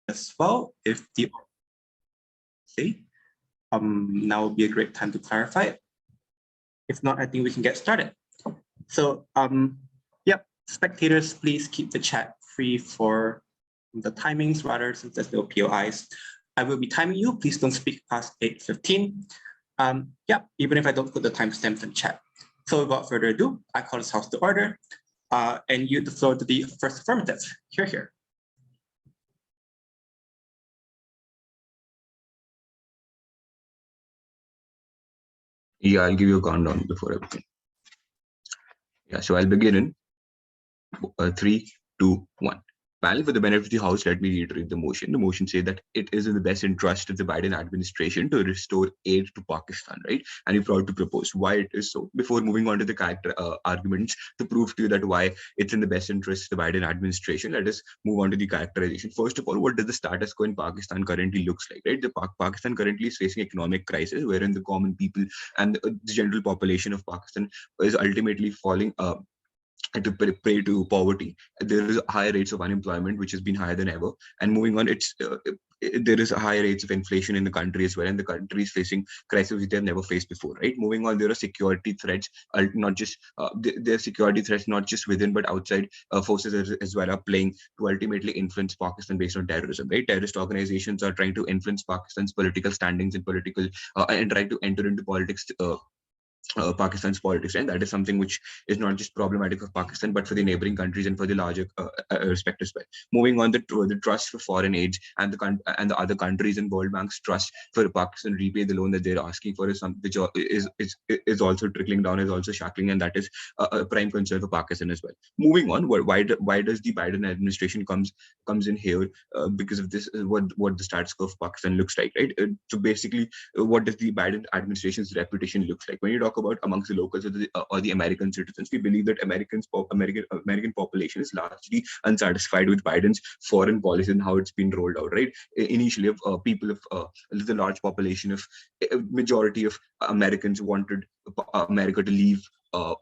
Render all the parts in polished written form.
as well. If the now would be a great time to clarify it. If not, I think we can get started. So yep, spectators, please keep the chat free for the timings rather, since there's no POIs. I will be timing you. Please don't speak past 8:15. Yeah, even if I don't put the timestamps in chat. So without further ado, I call this house to order and yield the floor to the first affirmative. Here. Yeah, I'll give you a countdown before everything. Yeah, so I'll begin in 3, 2, 1. Panel, for the benefit of the House, let me reiterate the motion. The motion says that it is in the best interest of the Biden administration to restore aid to Pakistan, right? And we're proud to propose why it is so. Before moving on to the character arguments to prove to you that why it's in the best interest of the Biden administration, let us move on to the characterization. First of all, what does the status quo in Pakistan currently looks like, right? The Pakistan currently is facing economic crisis, wherein the common people and the general population of Pakistan is ultimately falling to prey to poverty. There is higher rates of unemployment, which has been higher than ever. And moving on, there is higher rates of inflation in the country as well, and the country is facing crises which they have never faced before. Right. Moving on, there are security threats, not just there are security threats not just within but outside forces as well are playing to ultimately influence Pakistan based on terrorism. Right. Terrorist organizations are trying to influence Pakistan's political standings and political and try to enter into politics. Pakistan's politics, and that is something which is not just problematic for Pakistan but for the neighboring countries and for the larger respect as well. Moving on, the trust for foreign aid and the other countries and World Bank's trust for Pakistan repay the loan that they're asking for is something which is also trickling down, is also shackling, and that is a prime concern for Pakistan as well. Moving on, why does the Biden administration comes in here? Because of this, what the status quo of Pakistan looks like, right? So basically, what does the Biden administration's reputation looks like? When you talk about amongst the locals or the American citizens, we believe that American population is largely unsatisfied with Biden's foreign policy and how it's been rolled out. Right, initially, people of the large population of majority of Americans wanted America to leave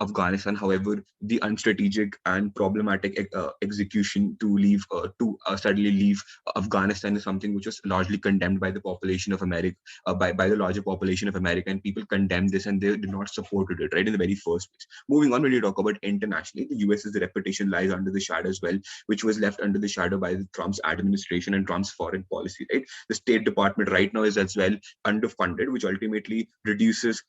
Afghanistan. However, the unstrategic and problematic execution to suddenly leave Afghanistan is something which was largely condemned by the population of America, by the larger population of America, and people condemned this and they did not support it, right, in the very first place. Moving on, when you talk about internationally, the US's reputation lies under the shadow as well, which was left under the shadow by Trump's administration and Trump's foreign policy, right? The State Department right now is as well underfunded, which ultimately reduces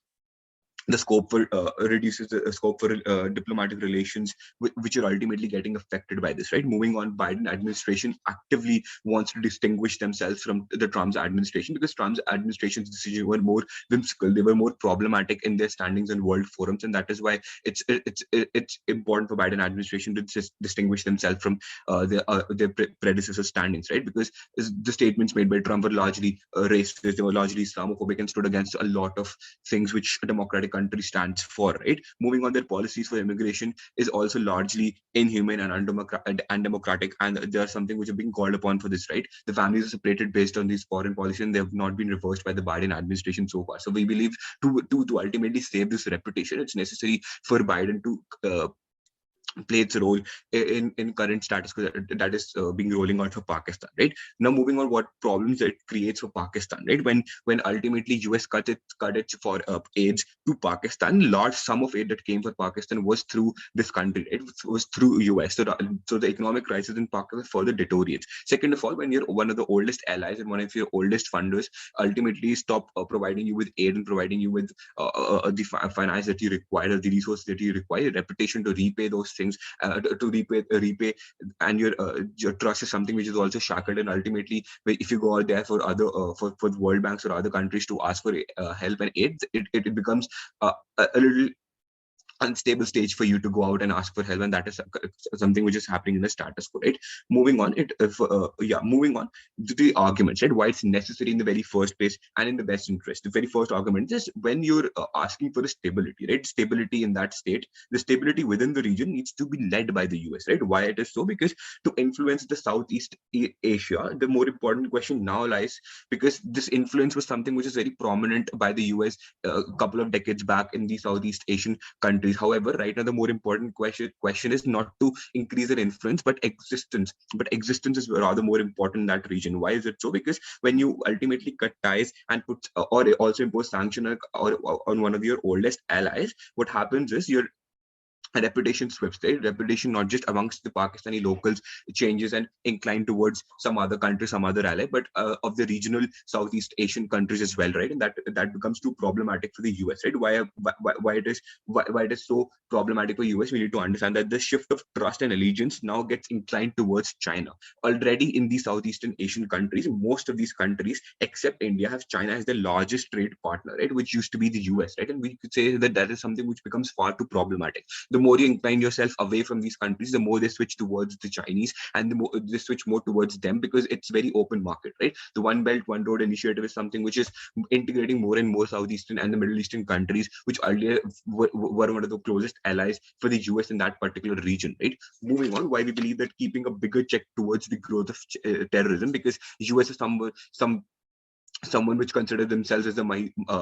the scope for diplomatic relations, which are ultimately getting affected by this, right? Moving on, Biden administration actively wants to distinguish themselves from the Trump's administration because Trump's administration's decisions were more whimsical, they were more problematic in their standings in world forums, and that is why it's important for Biden administration to distinguish themselves from their predecessor standings, right? Because the statements made by Trump were largely racist, they were largely Islamophobic, and stood against a lot of things which a democratic country stands for, right? Moving on, their policies for immigration is also largely inhumane and undemocratic, and there's something which are being called upon for this, right? The families are separated based on these foreign policies, and they have not been reversed by the Biden administration so far. So we believe to ultimately save this reputation, it's necessary for Biden to play its role in current status quo that is being rolling out for Pakistan, right? Now, moving on, what problems it creates for Pakistan, right? When ultimately US cut its for aids to Pakistan, large sum of aid that came for Pakistan was through this country, right? It was through US. So the economic crisis in Pakistan further deteriorates. Second of all, when you're one of the oldest allies and one of your oldest funders ultimately stop providing you with aid and providing you with the finance that you require, or the resources that you require, your reputation to repay those things, to repay, and your trust is something which is also shackled. And ultimately, if you go out there for other for World Banks or other countries to ask for help and aid, it becomes a little unstable stage for you to go out and ask for help, and that is something which is happening in the status quo, right? Moving on, moving on to the arguments, right? Why it's necessary in the very first place and in the best interest. The very first argument is when you're asking for a stability, right? Stability in that state, the stability within the region needs to be led by the US, right? Why it is so? Because to influence the Southeast Asia, the more important question now lies, because this influence was something which is very prominent by the US a couple of decades back in the Southeast Asian countries, countries. However, right now the more important question is not to increase their influence, but existence. But existence is rather more important in that region. Why is it so? Because when you ultimately cut ties and put or also impose sanction or on one of your oldest allies, what happens is your reputation swips, right? Reputation not just amongst the Pakistani locals changes and incline towards some other country, some other ally, but of the regional Southeast Asian countries as well, right? And that becomes too problematic for the US, right? Why it is so problematic for US? We need to understand that the shift of trust and allegiance now gets inclined towards China. Already in the Southeastern Asian countries, most of these countries, except India, have China as the largest trade partner, right? Which used to be the US, right? And we could say that that is something which becomes far too problematic. The more you incline yourself away from these countries, the more they switch towards the Chinese, and the more they switch more towards them, because it's very open market, right? The One Belt, One Road initiative is something which is integrating more and more Southeastern and the Middle Eastern countries, which earlier were one of the closest allies for the US in that particular region, right? Moving on, why we believe that keeping a bigger check towards the growth of terrorism, because US is someone which consider themselves as a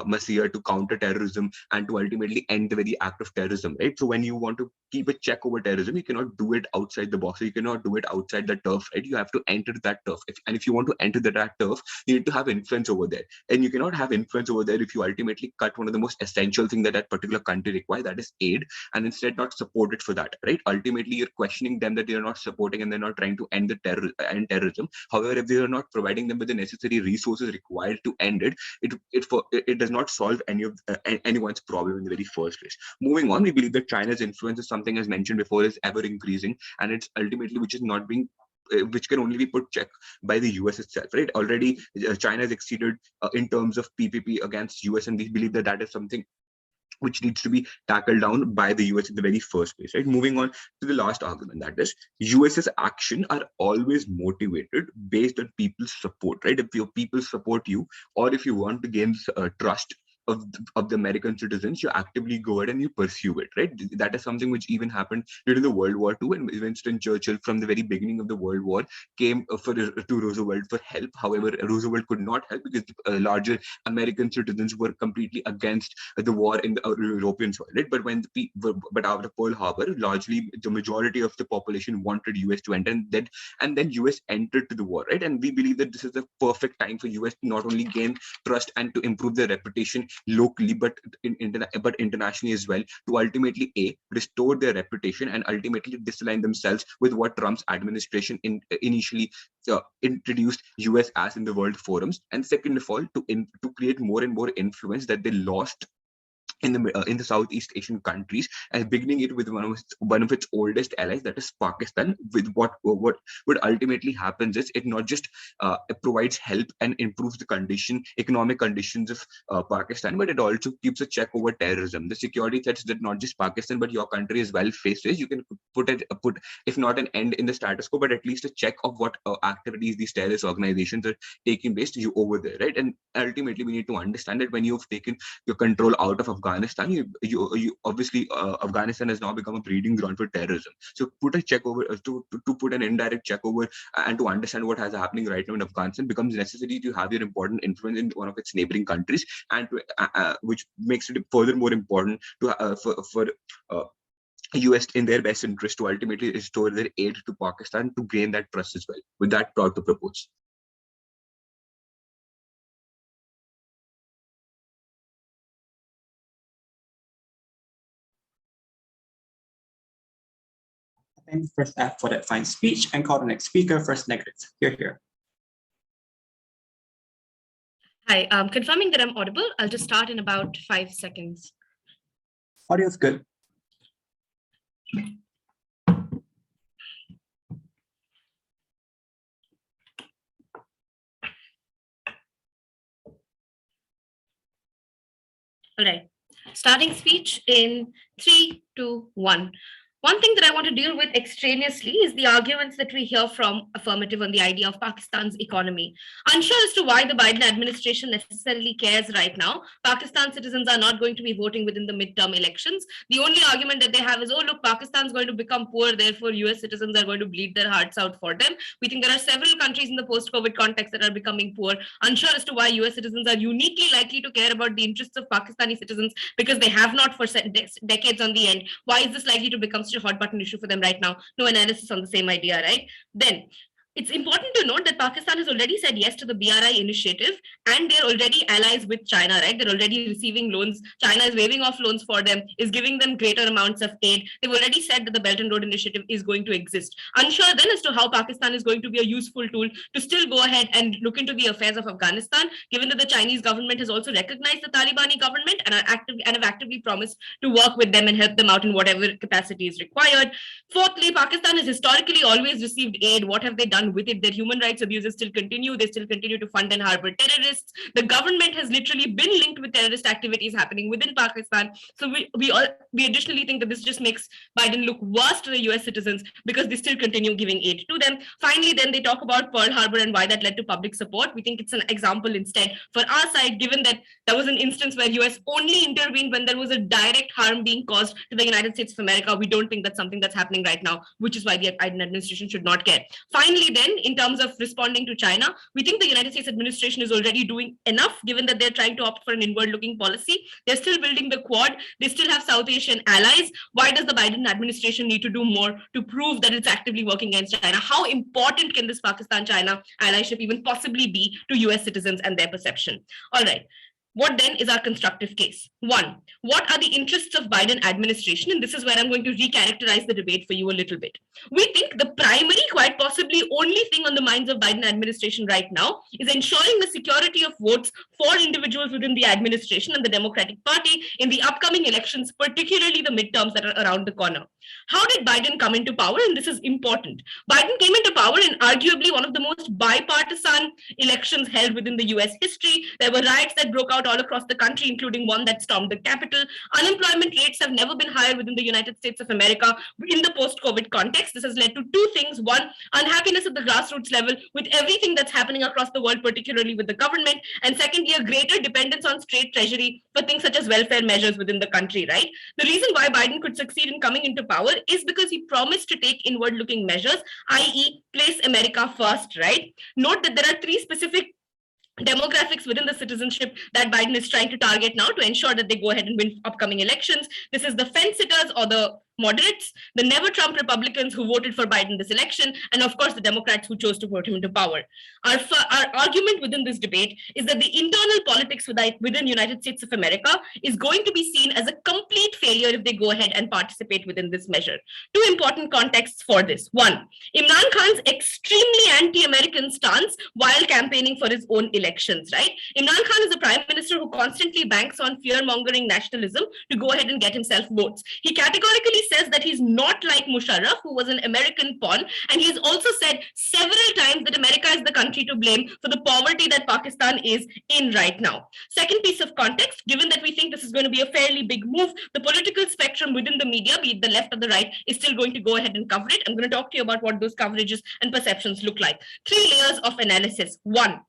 messiah to counter terrorism and to ultimately end the very act of terrorism, right? So when you want to keep a check over terrorism, you cannot do it outside the box. So you cannot do it outside the turf, right? You have to enter that turf. If you want to enter that turf, you need to have influence over there. And you cannot have influence over there if you ultimately cut one of the most essential thing that that particular country requires, that is aid, and instead not support it for that, right? Ultimately, you're questioning them that they are not supporting and they're not trying to end terrorism. However, if they are not providing them with the necessary resources required to end it does not solve anyone's problem in the very first place. Moving on, we believe that China's influence is something, as mentioned before, is ever increasing, and it's ultimately which is not being which can only be put check by the US itself, right? Already, China has exceeded in terms of PPP against US, and we believe that that is something which needs to be tackled down by the US in the very first place, right? Moving on to the last argument, that is, US's action are always motivated based on people's support, right? If your people support you, or if you want to gain trust of the American citizens, you actively go ahead and you pursue it, right? That is something which even happened during the World War II, and Winston Churchill, from the very beginning of the World War, came to Roosevelt for help. However, Roosevelt could not help because larger American citizens were completely against the war in the European soil, right? But after Pearl Harbor, largely the majority of the population wanted US to enter, and then US entered to the war, right? And we believe that this is the perfect time for US to not only gain trust and to improve their reputation locally, but internationally as well, to ultimately restore their reputation and ultimately disalign themselves with what Trump's administration initially introduced US as in the world forums, and second of all, to create more and more influence that they lost in the Southeast Asian countries, and beginning it with one of its oldest allies, that is Pakistan. With what would ultimately happens is, it not just it provides help and improves the economic conditions of Pakistan, but it also keeps a check over terrorism. The security threats that not just Pakistan but your country as well faces, you can put if not an end in the status quo, but at least a check of what activities these terrorist organizations are taking place to you over there, right? And ultimately, we need to understand that when you've taken your control out of Afghanistan, you obviously Afghanistan has now become a breeding ground for terrorism. So put a check over to put an indirect check over and to understand what is happening right now in Afghanistan becomes necessary to have your important influence in one of its neighboring countries, and which makes it further more important to for US in their best interest to ultimately restore their aid to Pakistan to gain that trust as well. With that, proud to propose. Thank you, first F, for that fine speech, and call the next speaker, first negative. Here. Hi, confirming that I'm audible. I'll just start in about 5 seconds. Audio is good. All right, starting speech in 3, 2, 1. One thing that I want to deal with extraneously is the arguments that we hear from affirmative on the idea of Pakistan's economy. Unsure as to why the Biden administration necessarily cares right now. Pakistan citizens are not going to be voting within the midterm elections. The only argument that they have is, oh, look, Pakistan's going to become poor, therefore US citizens are going to bleed their hearts out for them. We think there are several countries in the post-COVID context that are becoming poor. Unsure as to why US citizens are uniquely likely to care about the interests of Pakistani citizens because they have not for decades on the end. Why is this likely to become such a hot button issue for them right now? No analysis on the same idea, right? Then it's important to note that Pakistan has already said yes to the BRI initiative and they're already allies with China, right? They're already receiving loans. China is waiving off loans for them, is giving them greater amounts of aid. They've already said that the Belt and Road Initiative is going to exist. Unsure then as to how Pakistan is going to be a useful tool to still go ahead and look into the affairs of Afghanistan, given that the Chinese government has also recognized the Talibani government and have actively promised to work with them and help them out in whatever capacity is required. Fourthly, Pakistan has historically always received aid. What have they done with it? Their human rights abuses still continue. They still continue to fund and harbor terrorists. The government has literally been linked with terrorist activities happening within Pakistan. So we additionally think that this just makes Biden look worse to the US citizens because they still continue giving aid to them. Finally, then they talk about Pearl Harbor and why that led to public support. We think it's an example instead for our side, given that there was an instance where US only intervened when there was a direct harm being caused to the United States of America. We don't think that's something that's happening right now, which is why the Biden administration should not care. Finally, then, in terms of responding to China, we think the United States administration is already doing enough, given that they're trying to opt for an inward-looking policy. They're still building the Quad. They still have South Asian allies. Why does the Biden administration need to do more to prove that it's actively working against China? How important can this Pakistan-China allyship even possibly be to US citizens and their perception? All right. What then is our constructive case? One, what are the interests of Biden administration? And this is where I'm going to recharacterize the debate for you a little bit. We think the primary, quite possibly only thing on the minds of Biden administration right now is ensuring the security of votes for individuals within the administration and the Democratic Party in the upcoming elections, particularly the midterms that are around the corner. How did Biden come into power? And this is important. Biden came into power in arguably one of the most bipartisan elections held within the US history. There were riots that broke out all across the country, including one that stormed the Capitol. Unemployment rates have never been higher within the United States of America in the post-COVID context. This has led to two things. One, unhappiness at the grassroots level with everything that's happening across the world, particularly with the government. And secondly, a greater dependence on state treasury for things such as welfare measures within the country, right? The reason why Biden could succeed in coming into power is because he promised to take inward-looking measures, i.e. place America first, right? Note that there are three specific demographics within the citizenship that Biden is trying to target now to ensure that they go ahead and win upcoming elections. This is the fence sitters or the moderates, the never Trump Republicans who voted for Biden this election, and of course the Democrats who chose to vote him into power. Our argument within this debate is that the internal politics within United States of America is going to be seen as a complete failure if they go ahead and participate within this measure. Two important contexts for this. One, Imran Khan's extremely anti-American stance while campaigning for his own elections, right? Imran Khan is a prime minister who constantly banks on fear-mongering nationalism to go ahead and get himself votes. He categorically says that he's not like Musharraf, who was an American pawn, and he's also said several times that America is the country to blame for the poverty that Pakistan is in right now. Second piece of context, given that we think this is going to be a fairly big move, the political spectrum within the media, be it the left or the right, is still going to go ahead and cover it. I'm going to talk to you about what those coverages and perceptions look like. Three layers of analysis. One,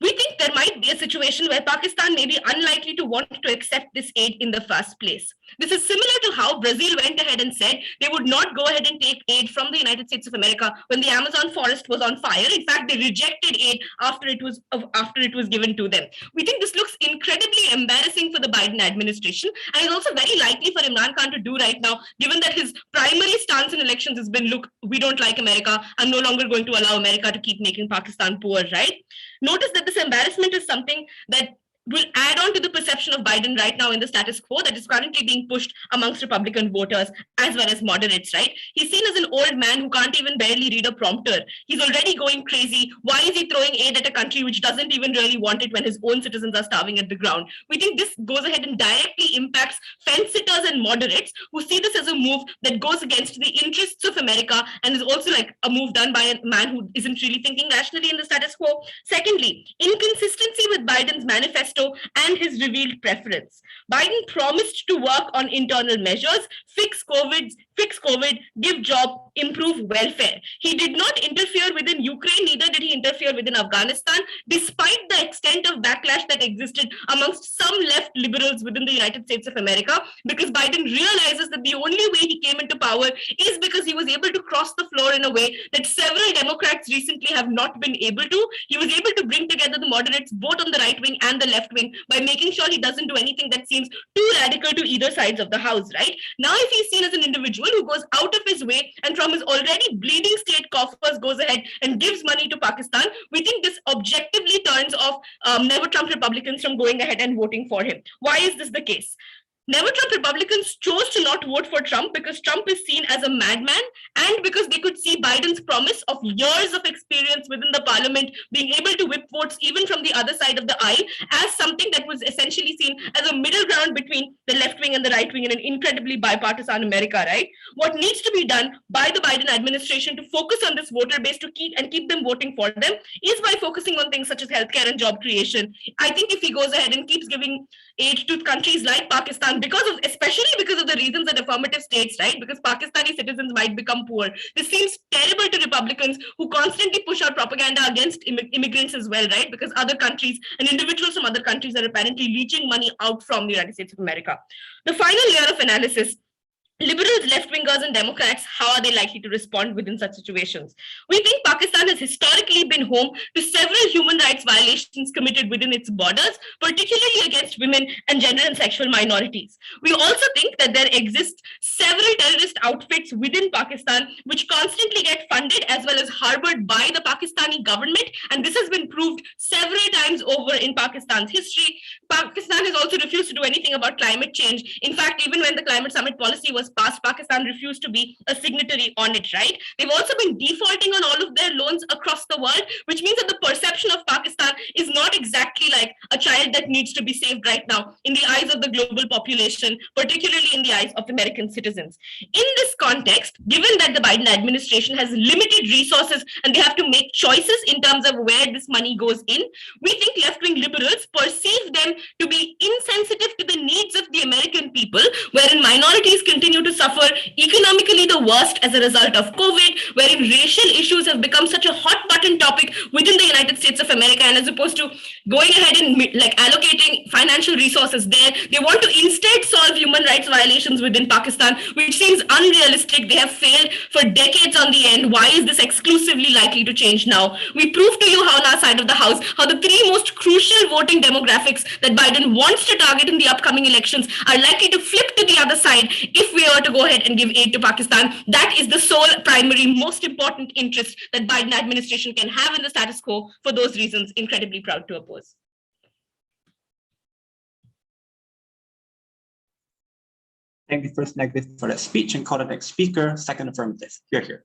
we think there might be a situation where Pakistan may be unlikely to want to accept this aid in the first place. This is similar to how Brazil went ahead and said they would not go ahead and take aid from the United States of America when the Amazon forest was on fire. In fact, they rejected aid after it was given to them. We think this looks incredibly embarrassing for the Biden administration, and is also very likely for Imran Khan to do right now, given that his primary stance in elections has been, look, we don't like America. I'm no longer going to allow America to keep making Pakistan poor, right? Notice that this embarrassment is something that will add on to the perception of Biden right now in the status quo that is currently being pushed amongst Republican voters as well as moderates, right? He's seen as an old man who can't even barely read a prompter. He's already going crazy. Why is he throwing aid at a country which doesn't even really want it when his own citizens are starving at the ground? We think this goes ahead and directly impacts fence-sitters and moderates who see this as a move that goes against the interests of America and is also like a move done by a man who isn't really thinking rationally in the status quo. Secondly, inconsistency with Biden's manifesto manifesto and his revealed preference. Biden promised to work on internal measures, fix COVID, give job, improve welfare. He did not interfere within Ukraine, neither did he interfere within Afghanistan, despite the extent of backlash that existed amongst some left liberals within the United States of America, because Biden realizes that the only way he came into power is because he was able to cross the floor in a way that several Democrats recently have not been able to. He was able to bring together the moderates both on the right wing and the left wing by making sure he doesn't do anything that seems too radical to either sides of the house, right? Now, if he's seen as an individual who goes out of his way and from his already bleeding state coffers goes ahead and gives money to Pakistan, we think this objectively turns off Never Trump Republicans from going ahead and voting for him. Why is this the case? Never Trump Republicans chose to not vote for Trump because Trump is seen as a madman and because they could see Biden's promise of years of experience within the parliament being able to whip votes even from the other side of the aisle as something that was essentially seen as a middle ground between the left wing and the right wing in an incredibly bipartisan America, right? What needs to be done by the Biden administration to focus on this voter base to keep them voting for them is by focusing on things such as healthcare and job creation. I think if he goes ahead and keeps giving aid to countries like Pakistan, especially because of the reasons that affirmative states, right? Because Pakistani citizens might become poor. This seems terrible to Republicans who constantly push out propaganda against immigrants as well, right? Because other countries and individuals from other countries are apparently leeching money out from the United States of America. The final layer of analysis: liberals, left-wingers, and Democrats, how are they likely to respond within such situations? We think Pakistan has historically been home to several human rights violations committed within its borders, particularly against women and gender and sexual minorities. We also think that there exist several terrorist outfits within Pakistan which constantly get funded as well as harbored by the Pakistani government, and this has been proved several times over in Pakistan's history. Pakistan has also refused to do anything about climate change. In fact, even when the climate summit policy was passed, Pakistan refused to be a signatory on it, right? They've also been defaulting on all of their loans across the world, which means that the perception of Pakistan is not exactly like a child that needs to be saved right now in the eyes of the global population, particularly in the eyes of American citizens. In this context, given that the Biden administration has limited resources and they have to make choices in terms of where this money goes in, we think left-wing liberals perceive them to be insensitive to the needs of the American people, wherein minorities continue to suffer economically the worst as a result of COVID, wherein racial issues have become such a hot button topic within the United States of America, and as opposed to going ahead and like allocating financial resources there, they want to instead solve human rights violations within Pakistan, which seems unrealistic. They have failed for decades on the end. Why is this exclusively likely to change now? We prove to you how on our side of the house, how the three most crucial voting demographics that Biden wants to target in the upcoming elections are likely to flip to the other side if we were to go ahead and give aid to Pakistan. That is the sole, primary, most important interest that Biden administration can have in the status quo. For those reasons, incredibly proud to oppose. Thank you, first negative for that speech, and call the next speaker, second affirmative. Here.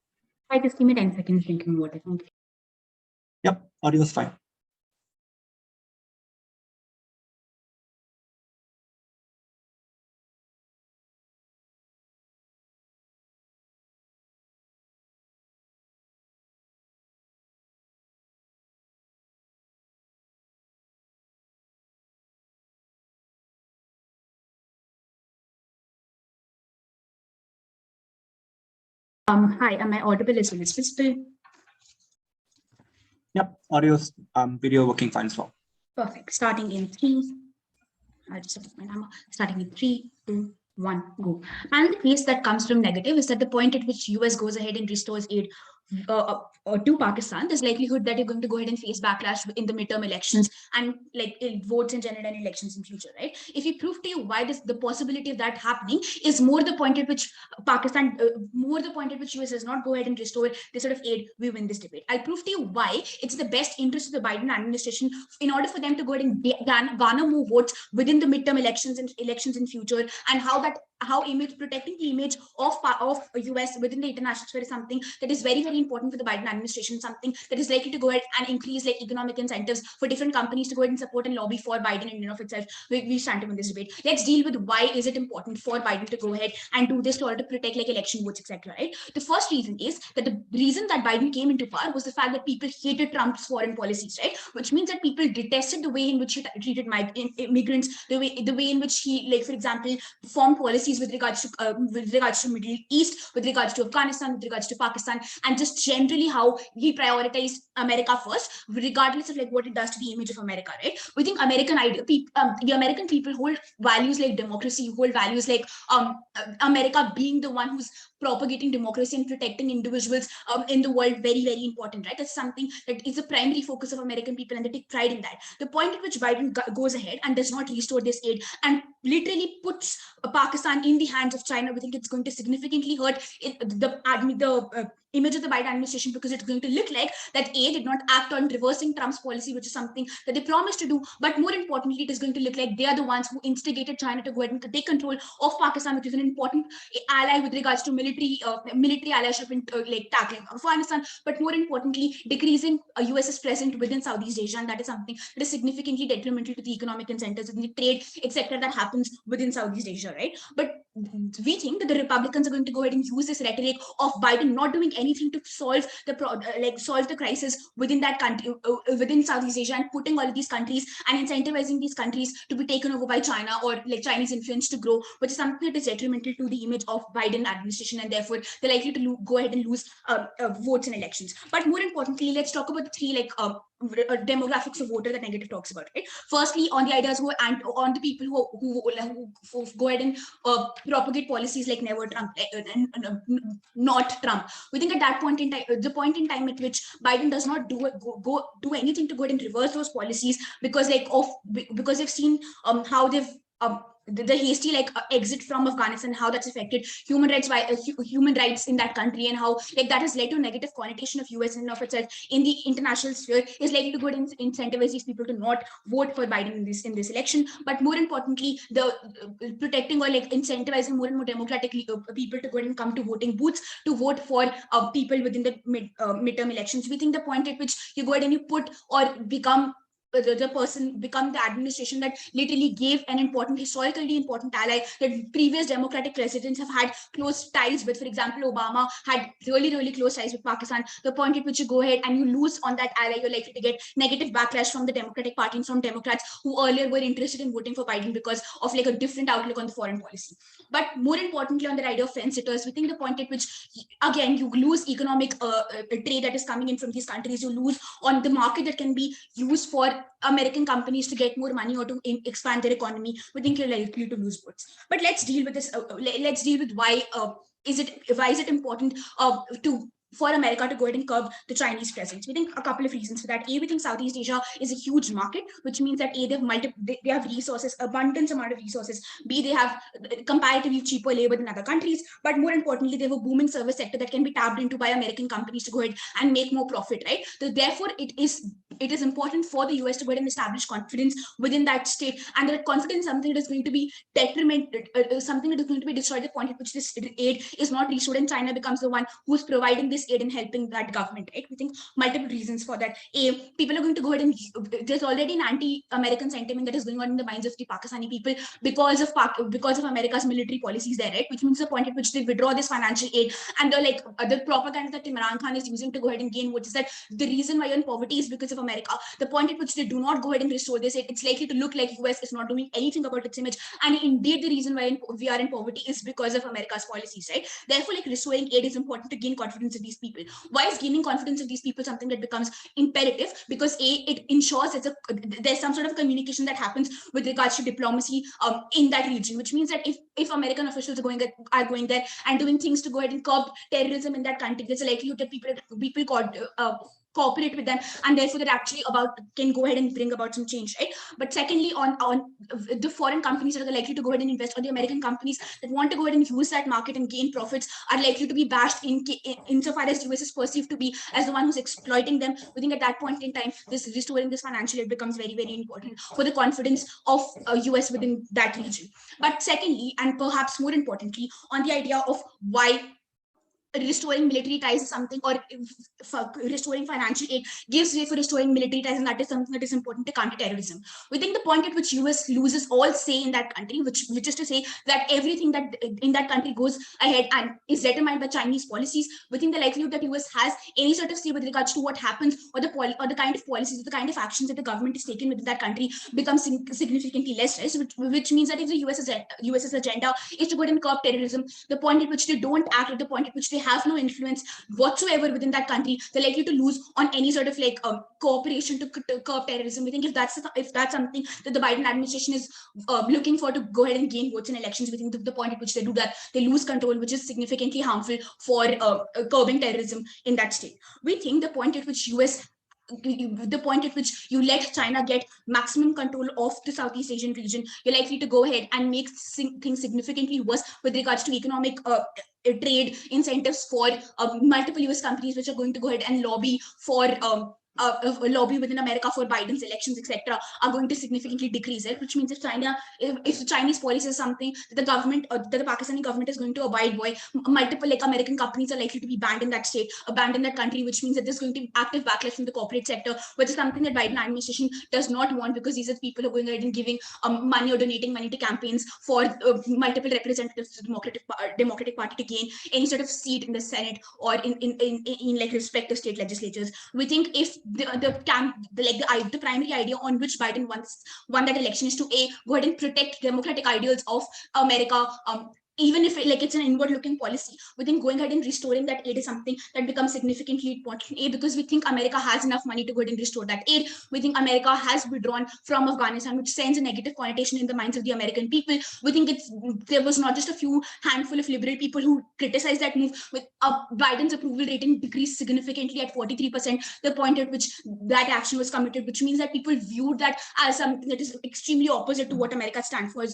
I just give me 10 seconds drinking water. Thank you. Yep, audio is fine. Hi, am I audible as well as visible? Yep, audio, video working fine as well. Perfect. Starting in 3. I'll just set my number. Starting in 3, 2, 1, go. And the case that comes from negative is that the point at which US goes ahead and restores aid to Pakistan, there's likelihood that you're going to go ahead and face backlash in the midterm elections and like votes in general and elections in future, right? If we prove to you why the possibility of that happening is more the point at which Pakistan, more the point at which US does not go ahead and restore this sort of aid, we win this debate. I'll prove to you why it's the best interest of the Biden administration in order for them to go ahead and garner more votes within the midterm elections in future, and how protecting the image of US within the international sphere is something that is very, very important for the Biden administration, something that is likely to go ahead and increase like economic incentives for different companies to go ahead and support and lobby for Biden in and of itself. We stand to win this debate. Let's deal with why is it important for Biden to go ahead and do this in order to protect like election votes, etc. Right? The first reason is that the reason that Biden came into power was the fact that people hated Trump's foreign policies, right? Which means that people detested the way in which he treated immigrants, the way in which he, like for example, formed policies with regards to Middle East, with regards to Afghanistan, with regards to Pakistan, and just generally how he prioritized America first, regardless of like what it does to the image of America, right? We think the American people hold values like democracy, hold values like America being the one who's propagating democracy and protecting individuals in the world, very, very important, right? That's something that is a primary focus of American people, and they take pride in that. The point at which Biden goes ahead and does not restore this aid and literally puts Pakistan in the hands of China, we think it's going to significantly hurt the image of the Biden administration, because it's going to look like that A, did not act on reversing Trump's policy, which is something that they promised to do. But more importantly, it is going to look like they are the ones who instigated China to go ahead and take control of Pakistan, which is an important ally with regards to military allyship in like tackling Afghanistan. But more importantly, decreasing US's presence within Southeast Asia, and that is something that is significantly detrimental to the economic incentives and the trade, etc., that happens within Southeast Asia, right? But we think that the Republicans are going to go ahead and use this rhetoric of Biden not doing anything to solve the crisis within that country, within Southeast Asia, and putting all of these countries and incentivizing these countries to be taken over by China, or like Chinese influence to grow, which is something that is detrimental to the image of Biden administration, and therefore they're likely to go ahead and lose votes in elections. But more importantly, let's talk about the three demographics of voter that negative talks about, right? Firstly, on the ideas and on the people who go ahead and propagate policies like never Trump, not Trump. We think at that point in time, the point in time at which Biden does not do anything to go ahead and reverse those policies, because they've seen how they've the hasty exit from Afghanistan, how that's affected human rights in that country, and how that has led to a negative connotation of US and of itself in the international sphere, is likely to go and incentivize these people to not vote for Biden in this election. But more importantly, the protecting or incentivizing more and more democratic people to go and come to voting booths to vote for people within the midterm elections. We think the point at which you go ahead and you put or become the administration that literally gave an historically important ally that previous democratic presidents have had close ties with. For example, Obama had really close ties with Pakistan. The point at which you go ahead and you lose on that ally, you're likely to get negative backlash from the Democratic Party and from Democrats who earlier were interested in voting for Biden because of a different outlook on the foreign policy. But more importantly, on the idea of fence sitters, we think the point at which, again, you lose economic trade that is coming in from these countries, you lose on the market that can be used for American companies to get more money or to expand their economy. We think you're likely to lose votes. But let's deal with this. Let's deal with why is it important for America to go ahead and curb the Chinese presence. We think a couple of reasons for that. A, we think Southeast Asia is a huge market, which means that A, they have resources, abundance amount of resources. B, they have comparatively cheaper labor than other countries. But more importantly, they have a booming service sector that can be tapped into by American companies to go ahead and make more profit, right? So therefore, it is important for the US to go ahead and establish confidence within that state, and that confidence is something that is going to be something that is going to be destroyed. The point at which this aid is not restored and China becomes the one who's providing this aid and helping that government, right? We think multiple reasons for that. A, people are going to go ahead and there's already an anti-American sentiment that is going on in the minds of the Pakistani people because of America's military policies there, right? Which means the point at which they withdraw this financial aid, and the propaganda that Imran Khan is using to go ahead and gain votes is that the reason why you're in poverty is because of America. The point at which they do not go ahead and restore this aid, it's likely to look like US is not doing anything about its image, and indeed the reason why we are in poverty is because of America's policies, right? Therefore, restoring aid is important to gain confidence of these people. Why is gaining confidence of these people something that becomes imperative? Because A, it ensures there's some sort of communication that happens with regards to diplomacy in that region, which means that if American officials are going there and doing things to go ahead and curb terrorism in that country, there's a likelihood that people cooperate with them, and therefore that actually can go ahead and bring about some change, right? But secondly, on the foreign companies that are likely to go ahead and invest, or the American companies that want to go ahead and use that market and gain profits, are likely to be bashed insofar as US is perceived to be as the one who's exploiting them. We think at that point in time, restoring this financial aid becomes very, very important for the confidence of US within that region. But secondly, and perhaps more importantly, on the idea of why restoring military ties is something, or restoring financial aid gives way for restoring military ties, and that is something that is important to counter terrorism. We think the point at which US loses all say in that country, which is to say that everything that in that country goes ahead and is determined by Chinese policies. We think the likelihood that US has any sort of say with regards to what happens, or the kind of policies, or the kind of actions that the government is taken within that country becomes significantly less, right? Which means that if the US's agenda is to go and curb terrorism, the point at which they don't act, or the point at which they have no influence whatsoever within that country, they're likely to lose on any sort of cooperation to curb terrorism. We think if that's something that the Biden administration is looking for to go ahead and gain votes in elections, we think the point at which they do that, they lose control, which is significantly harmful for curbing terrorism in that state. We think the point at which you let China get maximum control of the Southeast Asian region, you're likely to go ahead and make things significantly worse with regards to economic trade incentives for multiple US companies, which are going to go ahead and lobby for lobby within America for Biden's elections, etc., are going to significantly decrease it. Which means if the Chinese policy is something that the government, that the Pakistani government is going to abide by, multiple American companies are likely to be banned in that state, banned in that country, which means that there's going to be active backlash from the corporate sector, which is something that Biden administration does not want, because these are people who are going ahead and giving money or donating money to campaigns for multiple representatives of the Democratic Party to gain any sort of seat in the Senate or in respective state legislatures. We think if the primary idea on which Biden won that election is to go ahead and protect democratic ideals of America, even if it's an inward-looking policy, we think going ahead and restoring that aid is something that becomes significantly important. Because we think America has enough money to go ahead and restore that aid. We think America has withdrawn from Afghanistan, which sends a negative connotation in the minds of the American people. We think there was not just a few handful of liberal people who criticized that move. With Biden's approval rating decreased significantly at 43%, the point at which that action was committed, which means that people viewed that as something that is extremely opposite to what America stands for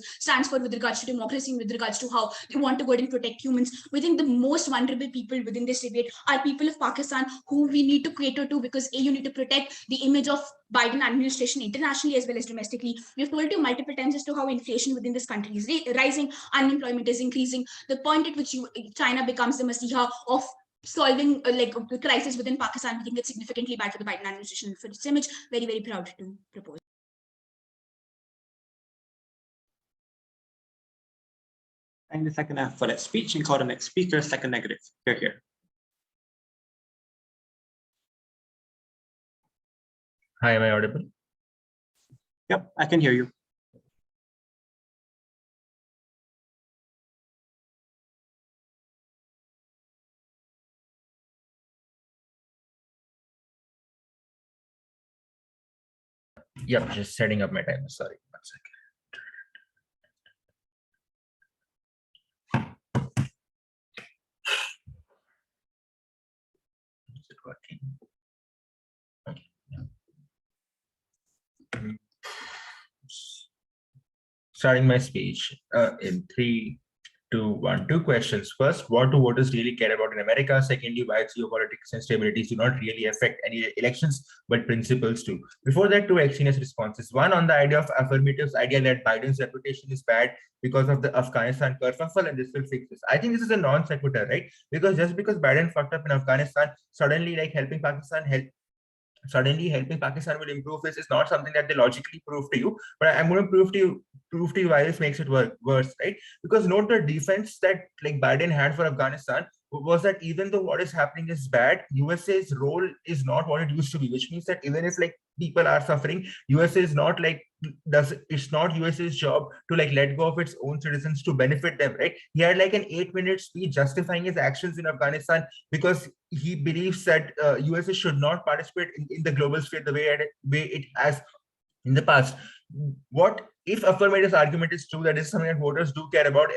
with regards to democracy and with regards to how they want to go ahead and protect humans. We think the most vulnerable people within this debate are people of Pakistan, who we need to cater to, because you need to protect the image of Biden administration internationally as well as domestically. We've told you multiple times as to how inflation within this country is rising, unemployment is increasing. The point at which China becomes the messiah of solving the crisis within Pakistan, we think it's significantly bad for the Biden administration, for its image. Very, very proud to propose. Thank the second half for that speech, and call the next speaker second negative. Here. Hi, am I audible? Yep, I can hear you. Yep, just setting up my timer. Sorry, 1 second. Is it working? Okay. Starting my speech in 3, 2, 1. 2 questions. First, what do voters really care about in America? Secondly, why geopolitics and stabilities do not really affect any elections, but principles do. Before that, 2 extraneous responses. One on the idea of affirmatives, idea that Biden's reputation is bad because of the Afghanistan kerfuffle and this will fix this. I think this is a non sequitur, right? Because just because Biden fucked up in Afghanistan, suddenly helping Pakistan will improve this is not something that they logically prove to you. But I'm going to prove to you why this makes it worse, right? Because note the defense that Biden had for Afghanistan was that even though what is happening is bad, USA's role is not what it used to be, which means that even if people are suffering, USA is not it's not USA's job to let go of its own citizens to benefit them, right? He had an 8-minute speech justifying his actions in Afghanistan because he believes that USA should not participate in the global sphere the way it has in the past. What if affirmative argument is true, that is something that voters do care about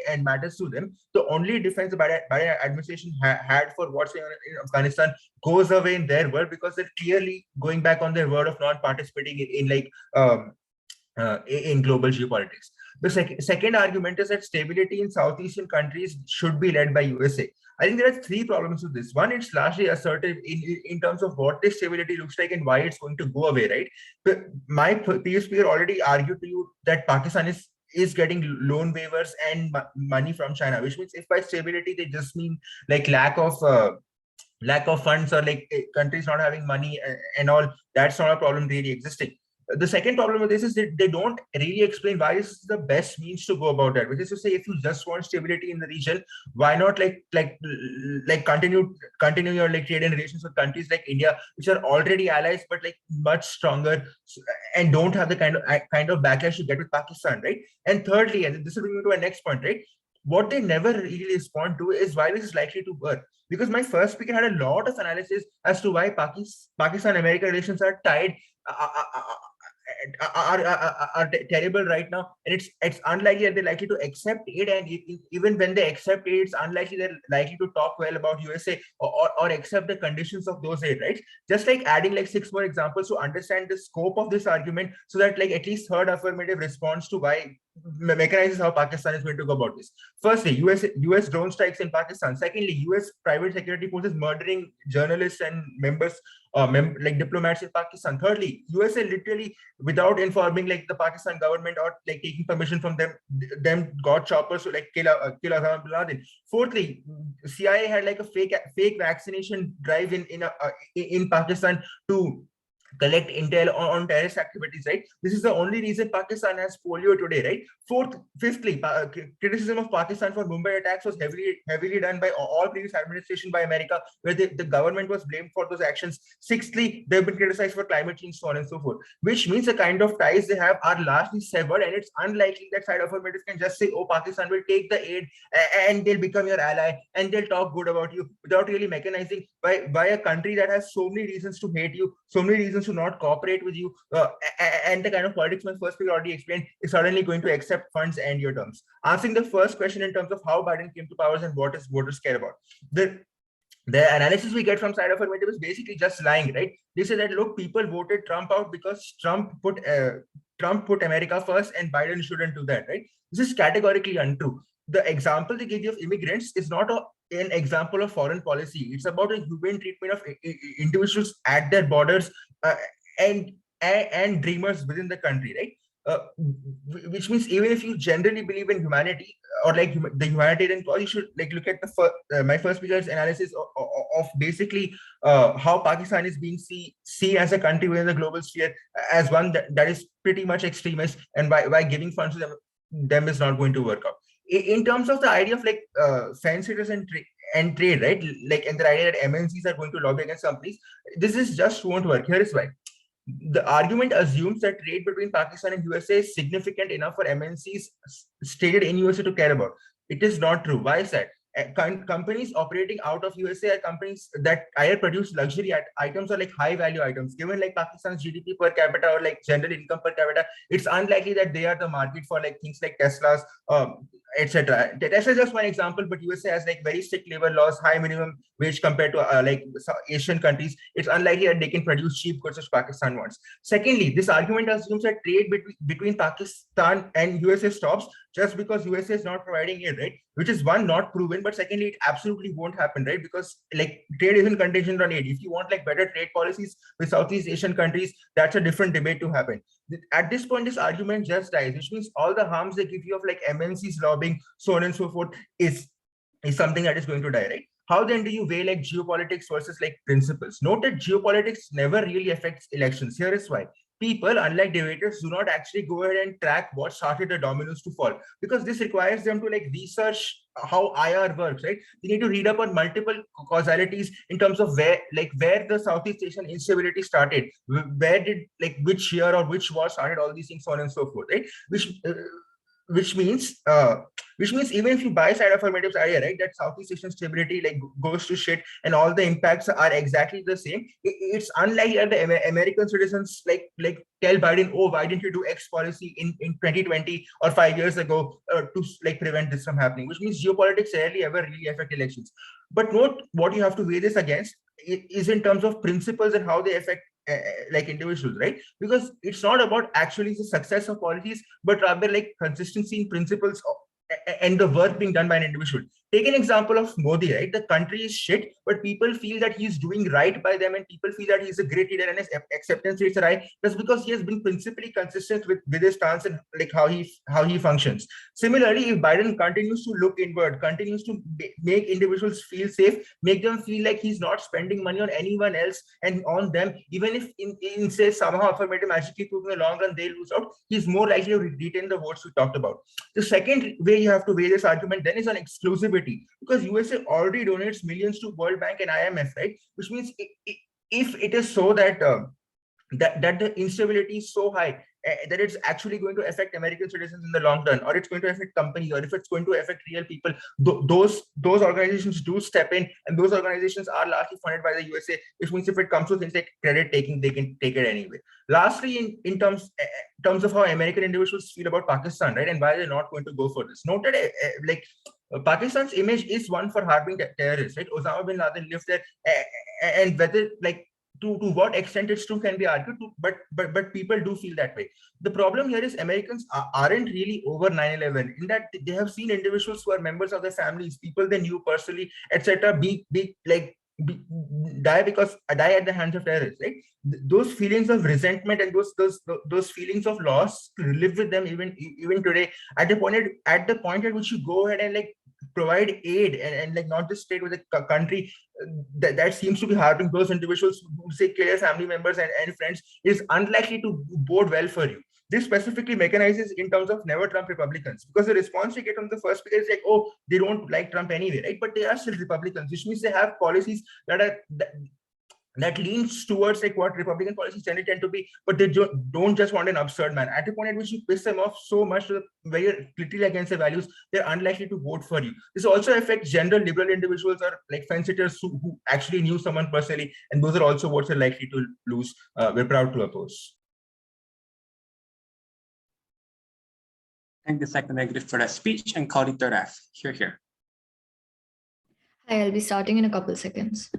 and matters to them? The only defense the Biden administration had for what's going on in Afghanistan goes away in their word, because they're clearly going back on their word of not participating in global geopolitics. The second argument is that stability in Southeastern countries should be led by USA. I think there are 3 problems with this. One, it's largely assertive in terms of what this stability looks like and why it's going to go away, right? But my previous speaker already argued to you that Pakistan is getting loan waivers and money from China, which means if by stability they just mean like lack of funds or like countries not having money and all, that's not a problem really existing. The second problem with this is that they don't really explain why this is the best means to go about that, which is to say, if you just want stability in the region, why not continue your like trade and relations with countries like India, which are already allies but like much stronger and don't have the kind of backlash you get with Pakistan, right? And thirdly, and this will bring me to our next point, right? What they never really respond to is why this is likely to work. Because my first speaker had a lot of analysis as to why Pakistan-America relations are tied, are terrible right now, and it's unlikely that they're likely to accept aid, and even when they accept aid, it's unlikely they're likely to talk well about USA or accept the conditions of those aid, right? Just like adding like 6 more examples to understand the scope of this argument, so that like at least third affirmative response to why mechanizes how Pakistan is going to go about this. Firstly, US drone strikes in Pakistan. Secondly, US private security forces murdering journalists and members, like diplomats in Pakistan. Thirdly, USA literally, without informing like the Pakistan government or like taking permission from them got choppers to like kill Osama bin Laden. Fourthly, CIA had like a fake vaccination drive in Pakistan to collect intel on terrorist activities, right? This is the only reason Pakistan has polio today, right? Fifthly, criticism of Pakistan for Mumbai attacks was heavily done by all previous administration by America, where the government was blamed for those actions. Sixthly, they've been criticized for climate change, so on and so forth, which means the kind of ties they have are largely severed, and it's unlikely that side affirmatives can just say, oh, Pakistan will take the aid and they'll become your ally and they'll talk good about you, without really mechanizing by a country that has so many reasons to hate you, so many reasons to not cooperate with you, and the kind of politics my first speaker already explained is suddenly going to accept funds and your terms. Answering the first question in terms of how Biden came to powers and what is voters care about, the analysis we get from side affirmative is basically just lying, right? They say that, look, people voted Trump out because Trump put America first and Biden shouldn't do that, right? This is categorically untrue. The example they give you of immigrants is not an example of foreign policy. It's about a humane treatment of individuals at their borders, and dreamers within the country, right? Which means even if you generally believe in humanity or like the humanitarian cause, you should like look at my first speaker's analysis of basically how Pakistan is being seen as a country within the global sphere as one that is pretty much extremist, and why giving funds to them is not going to work out. In terms of the idea of like fence sitters and trade, right? Like, and the idea that MNCs are going to lobby against companies, this is just won't work. Here is why. The argument assumes that trade between Pakistan and USA is significant enough for MNCs stated in USA to care about. It is not true. Why is that? Companies operating out of USA are companies that either produce luxury items or like high value items. Given like Pakistan's GDP per capita or like general income per capita, it's unlikely that they are the market for like things like Teslas, etc. Tesla is just one example, but USA has like very strict labor laws, high minimum wage compared to like Asian countries. It's unlikely that they can produce cheap goods as Pakistan wants. Secondly, this argument assumes that trade between Pakistan and USA stops just because USA is not providing aid, right? Which is one, not proven, but secondly, it absolutely won't happen, right? Because like trade isn't contingent on aid. If you want like better trade policies with Southeast Asian countries, that's a different debate to happen. At this point, this argument just dies, which means all the harms they give you of like MNCs lobbying, so on and so forth, is something that is going to die, right? How then do you weigh like geopolitics versus like principles? Note that geopolitics never really affects elections. Here is why. People, unlike debaters, do not actually go ahead and track what started the dominoes to fall, because this requires them to like research how IR works, right? They need to read up on multiple causalities in terms of where the Southeast Asian instability started, where did like which year or which war started all these things, so on and so forth, right? Which means even if you buy side affirmatives idea, right, that Southeast Asian stability like goes to shit and all the impacts are exactly the same, it's unlikely that the American citizens like tell Biden, oh, why didn't you do X policy in 2020 or 5 years ago to like prevent this from happening? Which means geopolitics rarely ever really affect elections. But note what you have to weigh this against is in terms of principles and how they affect like individuals, right? Because it's not about actually the success of policies, but rather like consistency in principles and the work being done by an individual. take an example of Modi, right? The country is shit, but people feel that he's doing right by them, and people feel that he's a great leader and his acceptance rates are high. That's because he has been principally consistent with his stance and like how he functions. Similarly, if Biden continues to look inward, continues to make individuals feel safe, make them feel like he's not spending money on anyone else and on them, even if in say somehow affirmative magically proving in the long run they lose out, he's more likely to retain the votes we talked about. The second way you have to weigh this argument then is on exclusivity, because USA already donates millions to World Bank and IMF, right? Which means if it is so that that the instability is so high that it's actually going to affect American citizens in the long run, or it's going to affect companies, or if it's going to affect real people, those organizations do step in, and those organizations are largely funded by the USA, which means if it comes to things like credit taking, they can take it anyway. Lastly, in terms of how American individuals feel about Pakistan, right, and why they're not going to go for this. Note that Pakistan's image is one for harboring terrorists, right? Osama bin Laden lived there, and whether like to what extent it's true can be argued, but people do feel that way. The problem here is Americans aren't really over 9/11, in that they have seen individuals who are members of their families, people they knew personally, etc., die at the hands of terrorists, right? Those feelings of resentment and those feelings of loss live with them even today, at the point at which you go ahead and like provide aid and like not just trade with a country that seems to be harboring those individuals who say kill their family members and friends, is unlikely to bode well for you. This specifically mechanizes in terms of never Trump Republicans, because the response we get from the first speaker is like, oh, they don't like Trump anyway, right? But they are still Republicans, which means they have policies that leans towards like what Republican policies generally tend to be, but they don't just want an absurd man. At the point at which you piss them off so much to the where you're literally against their values, they're unlikely to vote for you. This also affects general liberal individuals or like fence sitters who actually knew someone personally, and those are also votes are likely to lose. We're proud to oppose. Thank the second negative for that speech, and call it Yadav. Here. Hi, I'll be starting in a couple seconds.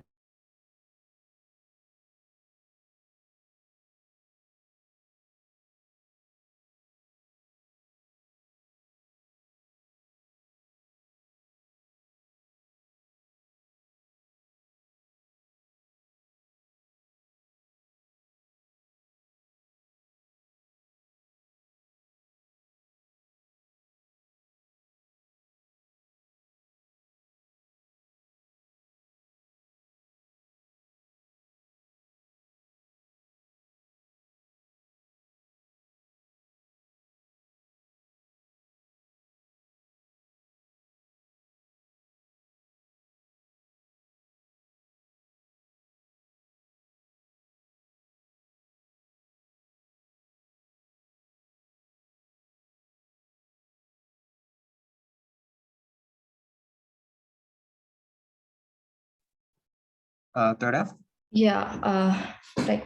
Yadav? Yeah, right.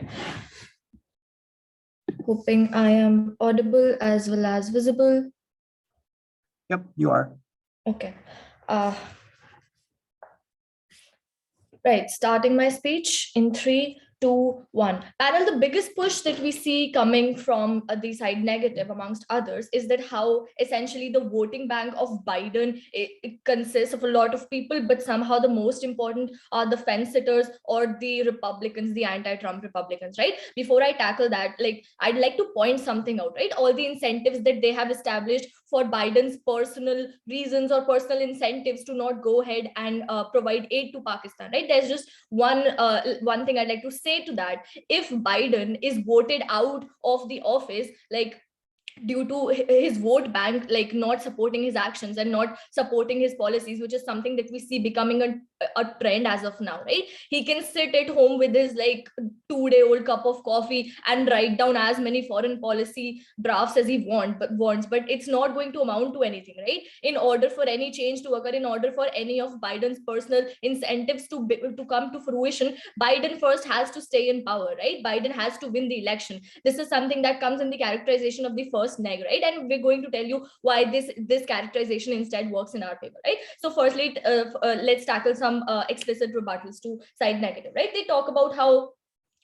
Hoping I am audible as well as visible. Yep, you are. Okay. Right, starting my speech in 3, 2, 1. Panel, the biggest push that we see coming from the side negative, amongst others, is that how essentially the voting bank of Biden, it consists of a lot of people, but somehow the most important are the fence sitters or the Republicans, the anti-Trump Republicans, right? Before I tackle that, like, I'd like to point something out, right? All the incentives that they have established for Biden's personal reasons or personal incentives to not go ahead and provide aid to Pakistan, right? There's just one thing I'd like to say to that. If Biden is voted out of the office, like due to his vote bank like not supporting his actions and not supporting his policies, which is something that we see becoming a trend as of now, right? He can sit at home with his like 2-day-old cup of coffee and write down as many foreign policy drafts as he wants, but it's not going to amount to anything, right? In order for any change to occur, in order for any of Biden's personal incentives to come to fruition, Biden first has to stay in power, right? Biden has to win the election. This is something that comes in the characterization of the first neg, right? And we're going to tell you why this characterization instead works in our favor, right? So firstly, let's tackle some explicit rebuttals to side negative, right? They talk about how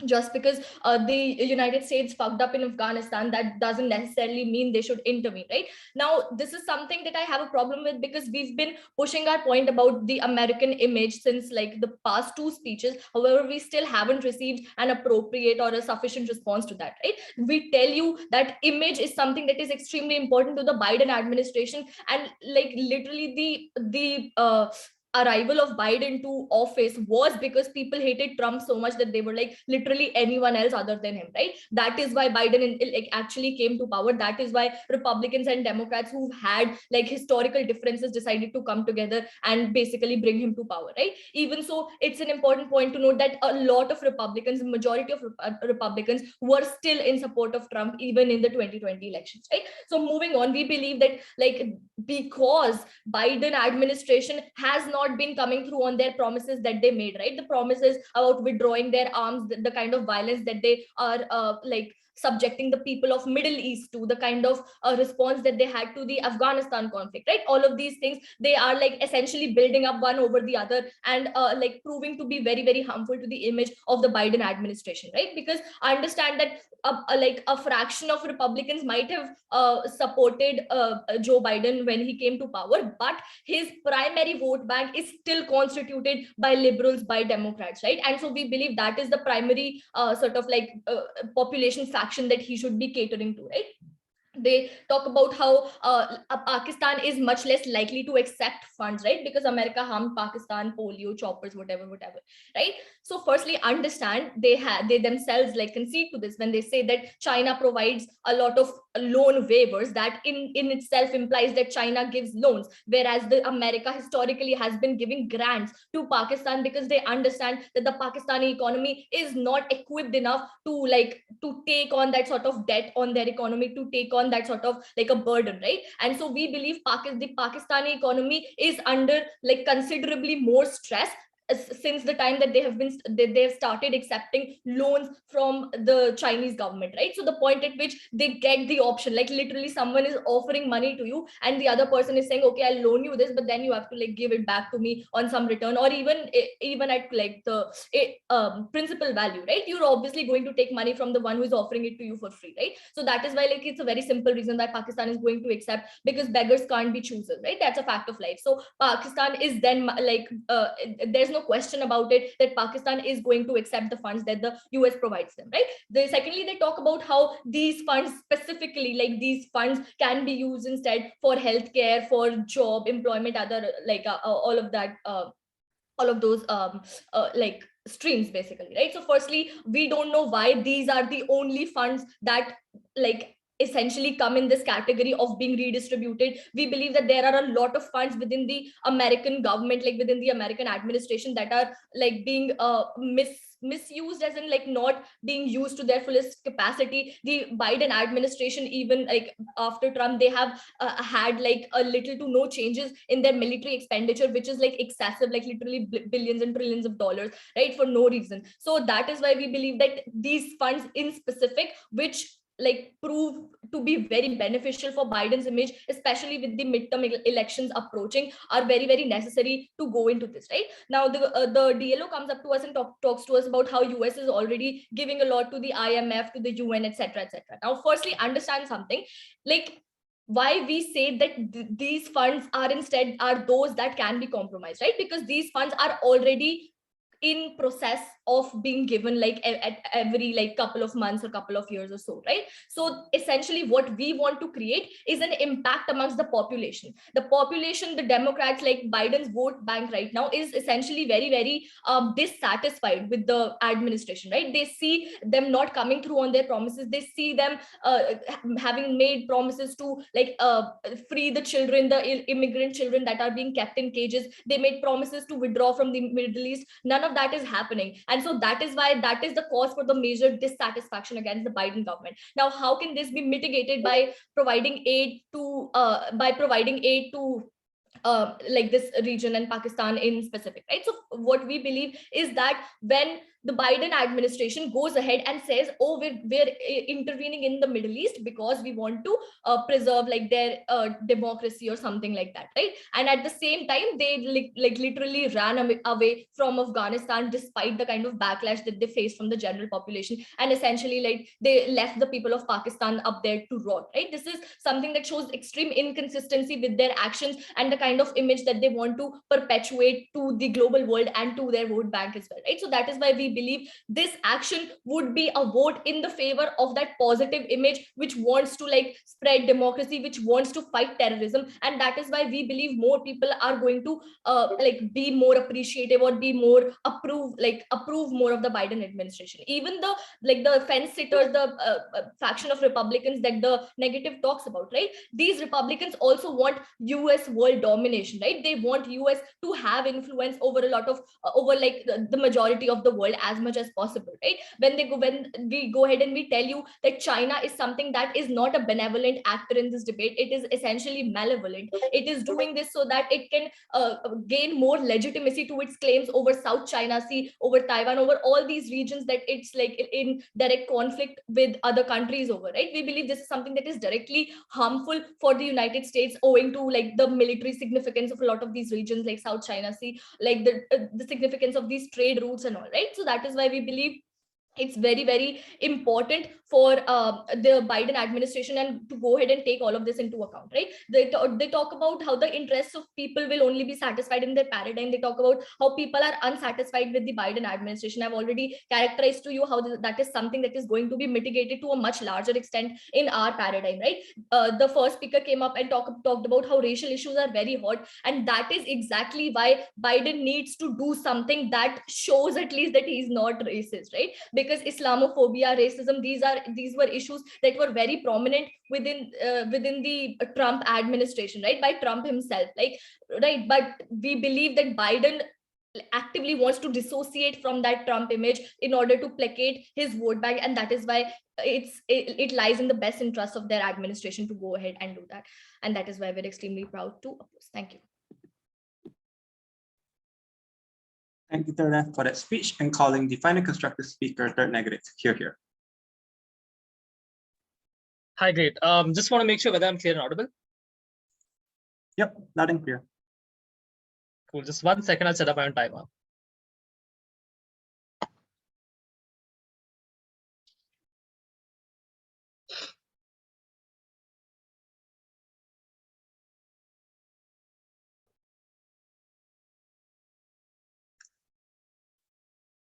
just because the United States fucked up in Afghanistan, that doesn't necessarily mean they should intervene, right? Now, this is something that I have a problem with, because we've been pushing our point about the American image since like the past two speeches. However, we still haven't received an appropriate or a sufficient response to that, right? We tell you that image is something that is extremely important to the Biden administration, and like literally the arrival of Biden to office was because people hated Trump so much that they were like literally anyone else other than him, right? That is why Biden like actually came to power. That is why Republicans and Democrats who've had like historical differences decided to come together and basically bring him to power, right? Even so, it's an important point to note that a lot of Republicans, majority of Republicans, were still in support of Trump even in the 2020 elections, right? So moving on, we believe that like because Biden administration has not been coming through on their promises that they made, right? The promises about withdrawing their arms, the kind of violence that they are like subjecting the people of Middle East to, the kind of response that they had to the Afghanistan conflict, right? All of these things, they are like essentially building up one over the other and like proving to be very, very harmful to the image of the Biden administration, right? Because I understand that like a fraction of Republicans might have supported Joe Biden when he came to power, but his primary vote bank is still constituted by liberals, by Democrats, right? And so we believe that is the primary sort of like population faction that he should be catering to, right? They talk about how Pakistan is much less likely to accept funds, right? Because America harmed Pakistan, polio, choppers, whatever, right? So firstly, understand they themselves like concede to this when they say that China provides a lot of loan waivers. That in itself implies that China gives loans, whereas the America historically has been giving grants to Pakistan because they understand that the Pakistani economy is not equipped enough to take on that sort of debt on their economy, to take on that sort of like a burden, right? And so we believe the Pakistani economy is under like considerably more stress since the time that they have started accepting loans from the Chinese government, right? So the point at which they get the option, like literally someone is offering money to you and the other person is saying, okay, I'll loan you this, but then you have to like give it back to me on some return, or even at like the principal value, right? You're obviously going to take money from the one who is offering it to you for free, right? So that is why like it's a very simple reason that Pakistan is going to accept, because beggars can't be choosers, right? That's a fact of life. So Pakistan is then like there's no question about it that Pakistan is going to accept the funds that the US provides them, right? Secondly, they talk about how these funds specifically, like these funds can be used instead for healthcare, for job, employment, other like all of that, all of those like streams basically, right? So firstly, we don't know why these are the only funds that like essentially come in this category of being redistributed. We believe that there are a lot of funds within the American government, like within the American administration, that are like being misused, as in like not being used to their fullest capacity. The Biden administration, even like after Trump, they have had like a little to no changes in their military expenditure, which is like excessive, like literally billions and trillions of dollars, right, for no reason. So that is why we believe that these funds in specific, which like prove to be very beneficial for Biden's image, especially with the midterm elections approaching, are very, very necessary to go into this, right? Now the DLO comes up to us and talks to us about how US is already giving a lot to the IMF, to the UN, etc., etc. Now firstly, understand something, like why we say that these funds are instead are those that can be compromised, right? Because these funds are already in process of being given like at every like couple of months or couple of years or so, right? So essentially what we want to create is an impact amongst the population. The Democrats, like Biden's vote bank right now, is essentially very, very dissatisfied with the administration, right? They see them not coming through on their promises. They see them having made promises to like free the children, the immigrant children that are being kept in cages. They made promises to withdraw from the Middle East. None of that is happening, and so that is why that is the cause for the major dissatisfaction against the Biden government. Now how can this be mitigated? By providing aid to like this region and Pakistan in specific, right? So what we believe is that when the Biden administration goes ahead and says, oh, we're intervening in the Middle East because we want to preserve like their democracy or something like that, right? And at the same time, they like literally ran away from Afghanistan despite the kind of backlash that they faced from the general population, and essentially like they left the people of Pakistan up there to rot, right? This is something that shows extreme inconsistency with their actions and the kind of image that they want to perpetuate to the global world and to their vote bank as well, right? So that is why we believe this action would be a vote in the favor of that positive image which wants to like spread democracy, which wants to fight terrorism. And that is why we believe more people are going to like be more appreciative or be more approve more of the Biden administration. Even the like the fence sitters, the faction of Republicans that the negative talks about, right? These Republicans also want US world domination, right? They want US to have influence over a lot of over like the majority of the world as much as possible, right? When we go ahead and we tell you that China is something that is not a benevolent actor in this debate, it is essentially malevolent. It is doing this so that it can gain more legitimacy to its claims over South China Sea, over Taiwan, over all these regions that it's like in direct conflict with other countries over, right? We believe this is something that is directly harmful for the United States, owing to like the military significance of a lot of these regions like South China Sea, like the significance of these trade routes and all, right? So that is why we believe it's very, very important for the Biden administration and to go ahead and take all of this into account, right? They talk about how the interests of people will only be satisfied in their paradigm. They talk about how people are unsatisfied with the Biden administration. I've already characterized to you how that is something that is going to be mitigated to a much larger extent in our paradigm, right? The first speaker came up and talked about how racial issues are very hot, and that is exactly why Biden needs to do something that shows at least that he's not racist, right? Because Islamophobia, racism, these were issues that were very prominent within the Trump administration, right? By Trump himself, like, right? But we believe that Biden actively wants to dissociate from that Trump image in order to placate his vote bank, and that is why it lies in the best interest of their administration to go ahead and do that, and that is why we're extremely proud to oppose. Thank you. Thank you, Third, for that speech, and calling the final constructive speaker, Third Negative. Here. Hi, great. Just want to make sure whether I'm clear and audible. Yep, loud and clear. Cool. Just 1 second, I'll set up my own timer.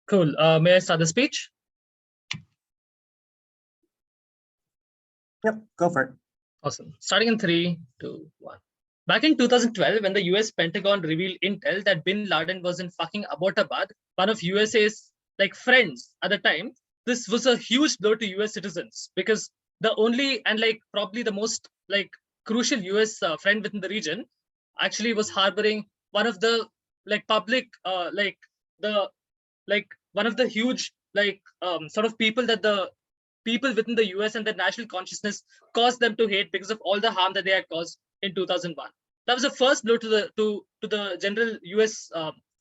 Cool. May I start the speech? Yep, go for it. Awesome. Starting in 3, 2, 1. Back in 2012, when the US Pentagon revealed intel that bin Laden was in fucking Abbottabad, one of USA's like friends at the time, this was a huge blow to US citizens, because the only and like probably the most like crucial US friend within the region actually was harboring one of the like public one of the huge sort of people that the people within the US and their national consciousness caused them to hate because of all the harm that they had caused in 2001. That was the first blow to the general US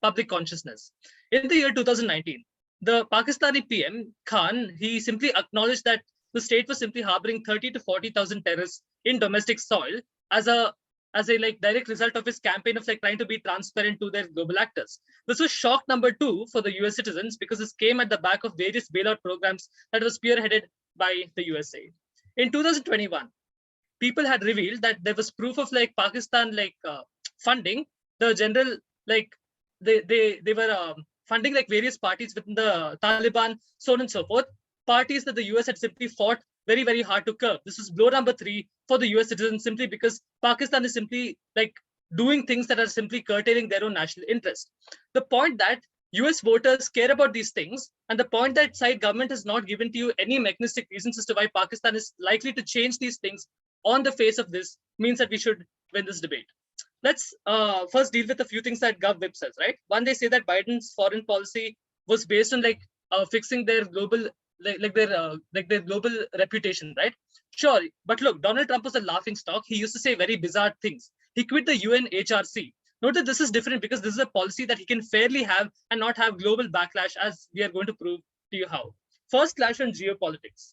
public consciousness. In the year 2019, the Pakistani PM Khan, he simply acknowledged that the state was simply harboring 30 to 40,000 terrorists in domestic soil as a like direct result of his campaign of like trying to be transparent to their global actors. This was shock number 2 for the US citizens, because this came at the back of various bailout programs that was spearheaded by the USA. In 2021, people had revealed that there was proof of like Pakistan funding the general they were funding like various parties within the Taliban, so on and so forth, parties that the US had simply fought very, very hard to curb. This was blow number 3 for the US citizens, simply because Pakistan is simply like doing things that are simply curtailing their own national interest. The point that US voters care about these things, and the point that side government has not given to you any mechanistic reasons as to why Pakistan is likely to change these things on the face of this, means that we should win this debate. Let's first deal with a few things that GovWip says, right? One, they say that Biden's foreign policy was based on fixing their global their global reputation, right? Sure, but look, Donald Trump was a laughing stock. He used to say very bizarre things. He quit the UNHRC. Note that this is different because this is a policy that he can fairly have and not have global backlash, as we are going to prove to you how. First clash on geopolitics.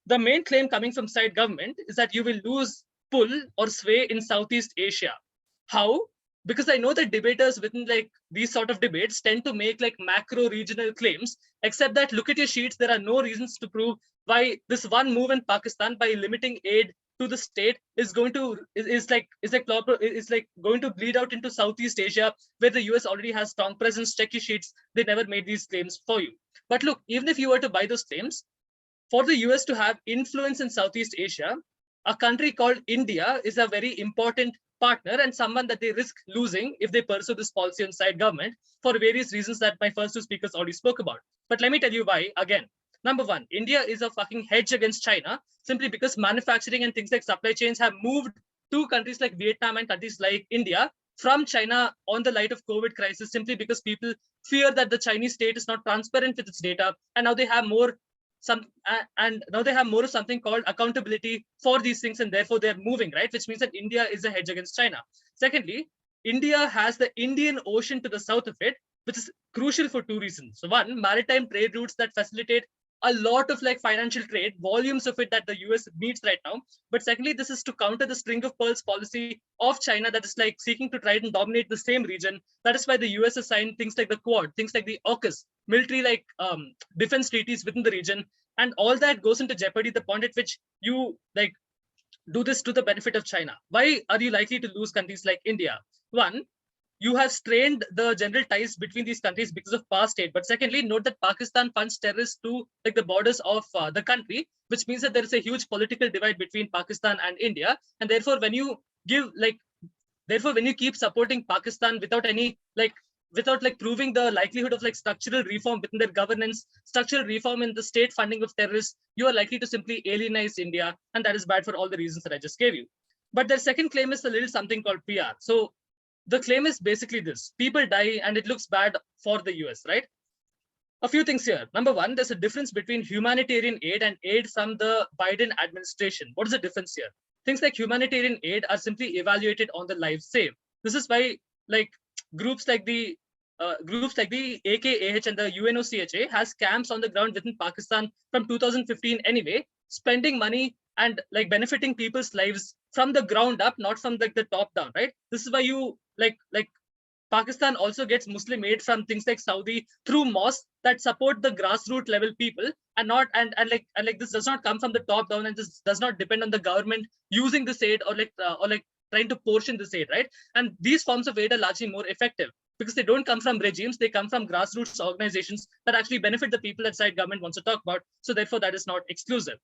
The main claim coming from side government is that you will lose pull or sway in Southeast Asia. How? Because I know that debaters within like these sort of debates tend to make like macro regional claims, except that look at your sheets, there are no reasons to prove why this one move in Pakistan by limiting aid to the state is going to is going to bleed out into Southeast Asia, where the US already has strong presence. Check your sheets, they never made these claims for you. But look, even if you were to buy those claims, for the US to have influence in Southeast Asia, a country called India is a very important partner and someone that they risk losing if they pursue this policy on side government for various reasons that my first two speakers already spoke about. But let me tell you why again. Number one, India is a fucking hedge against China simply because manufacturing and things like supply chains have moved to countries like Vietnam and countries like India from China on the light of COVID crisis, simply because people fear that the Chinese state is not transparent with its data, and now they have more of something called accountability for these things, and therefore they're moving, right? Which means that India is a hedge against China. Secondly, India has the Indian Ocean to the south of it, which is crucial for two reasons. So one, maritime trade routes that facilitate a lot of like financial trade, volumes of it that the US needs right now. But secondly, this is to counter the string of pearls policy of China that is like seeking to try and dominate the same region. That is why the US has signed things like the Quad, things like the AUKUS, military like defense treaties within the region. And all that goes into jeopardy the point at which you like do this to the benefit of China. Why are you likely to lose countries like India? One, you have strained the general ties between these countries because of past aid. But secondly, note that Pakistan funds terrorists to like the borders of the country, which means that there is a huge political divide between Pakistan and India. And therefore, when you keep supporting Pakistan without any without proving the likelihood of like structural reform within their governance, structural reform in the state funding of terrorists, you are likely to simply alienate India. And that is bad for all the reasons that I just gave you. But their second claim is a little something called PR. So the claim is basically this: people die and it looks bad for the US, right? A few things here. Number one, there's a difference between humanitarian aid and aid from the Biden administration. What is the difference here? Things like humanitarian aid are simply evaluated on the lives saved. This is why like groups like the AKAH and the UNOCHA has camps on the ground within Pakistan from 2015 anyway, spending money and like benefiting people's lives from the ground up, not from like the top down, right? This is why you like Pakistan also gets Muslim aid from things like Saudi through mosques that support the grassroots level people, and not and this does not come from the top down, and this does not depend on the government using this aid or trying to portion this aid, right? And these forms of aid are largely more effective because they don't come from regimes, they come from grassroots organizations that actually benefit the people that side government wants to talk about. So therefore, that is not exclusive.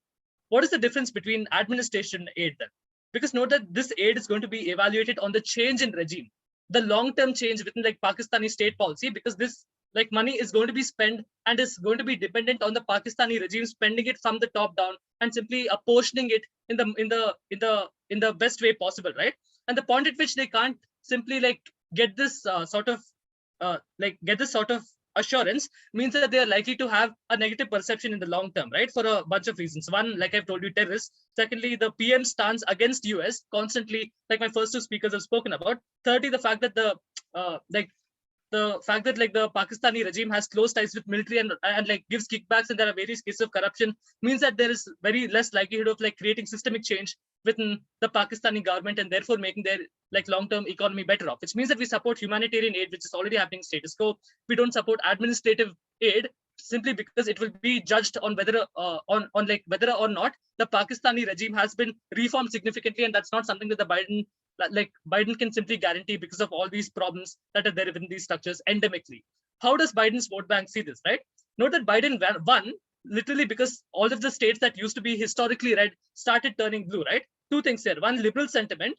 What is the difference between administration aid then? Because note that this aid is going to be evaluated on the change in regime, the long-term change within like Pakistani state policy, because this like money is going to be spent and is going to be dependent on the Pakistani regime spending it from the top down and simply apportioning it in the best way possible, right? And the point at which they can't simply like get this sort of assurance means that they are likely to have a negative perception in the long term, right? For a bunch of reasons. One, like I've told you, terrorists. Secondly, the PM stance against US constantly, like my first two speakers have spoken about. Thirdly, the fact that the Pakistani regime has close ties with military and like gives kickbacks, and there are various cases of corruption, means that there is very less likelihood of like creating systemic change within the Pakistani government and therefore making their like long-term economy better off, which means that we support humanitarian aid, which is already happening status quo. We don't support administrative aid simply because it will be judged on whether whether or not the Pakistani regime has been reformed significantly, and that's not something that the Biden can simply guarantee because of all these problems that are there within these structures endemically. How does Biden's vote bank see this, right? Note that Biden won literally because all of the states that used to be historically red started turning blue, right? Two things here. One, liberal sentiment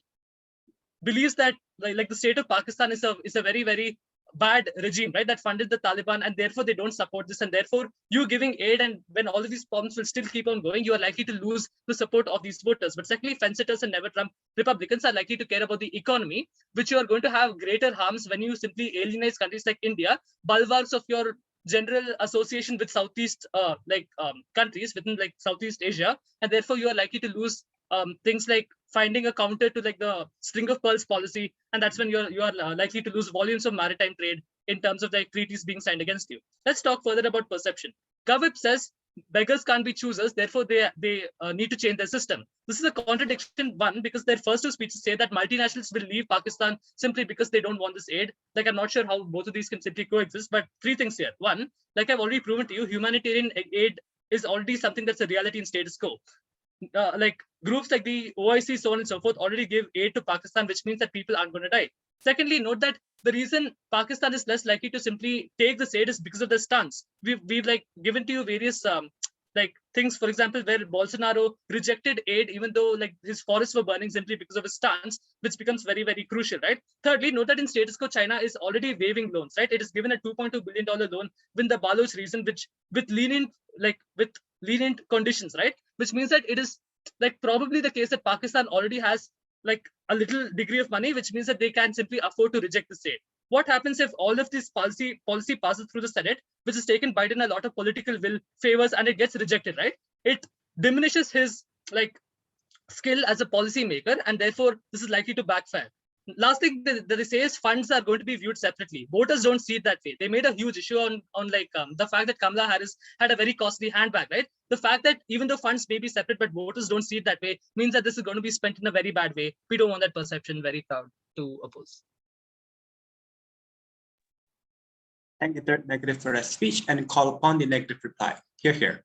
believes that like the state of Pakistan is a very, very bad regime, right? That funded the Taliban, and therefore they don't support this. And therefore you giving aid, and when all of these problems will still keep on going, you are likely to lose the support of these voters. But secondly, fence-sitters and never Trump Republicans are likely to care about the economy, which you are going to have greater harms when you simply alienate countries like India, bulwarks of your general association with Southeast countries within like Southeast Asia, and therefore you are likely to lose things like finding a counter to like the string of pearls policy, and that's when you are likely to lose volumes of maritime trade in terms of like treaties being signed against you. Let's talk further about perception. GovWhip says beggars can't be choosers, therefore they need to change their system. This is a contradiction, one, because their first two speeches say that multinationals will leave Pakistan simply because they don't want this aid. Like, I'm not sure how both of these can simply coexist, but three things here. One, like I've already proven to you, humanitarian aid is already something that's a reality in status quo. Like groups like the OIC, so on and so forth, already give aid to Pakistan, which means that people aren't going to die. Secondly, note that the reason Pakistan is less likely to simply take this aid is because of the stance. We've like given to you various like things, for example, where Bolsonaro rejected aid even though like his forests were burning simply because of his stance, which becomes very, very crucial, right? Thirdly, note that in status quo, China is already waiving loans, right? It is given a $2.2 billion loan with the Baloch region, which with lenient conditions, right? Which means that it is like probably the case that Pakistan already has like a little degree of money, which means that they can simply afford to reject the aid. What happens if all of this policy passes through the Senate, which has taken Biden a lot of political will, favors, and it gets rejected, right? It diminishes his like skill as a policy maker, and therefore this is likely to backfire. Last thing that they say is funds are going to be viewed separately. Voters don't see it that way. They made a huge issue on like the fact that Kamala Harris had a very costly handbag, right? The fact that even though funds may be separate, but voters don't see it that way means that this is going to be spent in a very bad way. We don't want that perception. Very proud to oppose. Thank the third negative for that speech and call upon the negative reply. Hear, hear.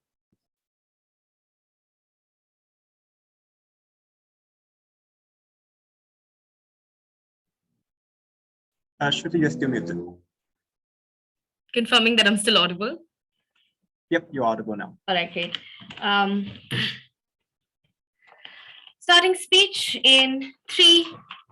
Shruti, you're still muted. Confirming that I'm still audible. Yep, you're audible now. All right, great. Starting speech in 3,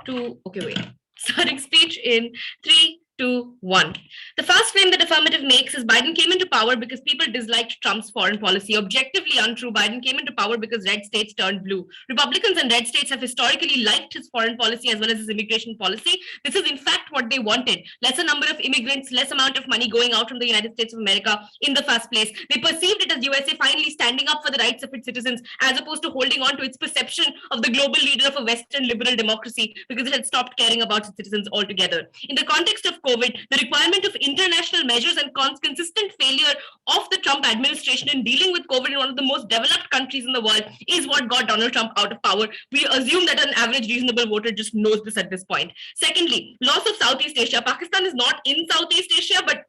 2, okay, wait. Starting speech in 3, 2, 1. The first claim that affirmative makes is Biden came into power because people disliked Trump's foreign policy. Objectively untrue. Biden came into power because red states turned blue. Republicans and red states have historically liked his foreign policy as well as his immigration policy. This is in fact what they wanted. Lesser number of immigrants, less amount of money going out from the United States of America in the first place. They perceived it as USA finally standing up for the rights of its citizens as opposed to holding on to its perception of the global leader of a Western liberal democracy because it had stopped caring about its citizens altogether. In the context of COVID, the requirement of international measures and consistent failure of the Trump administration in dealing with COVID in one of the most developed countries in the world is what got Donald Trump out of power. We assume that an average reasonable voter just knows this at this point. Secondly, loss of Southeast Asia. Pakistan is not in Southeast Asia, but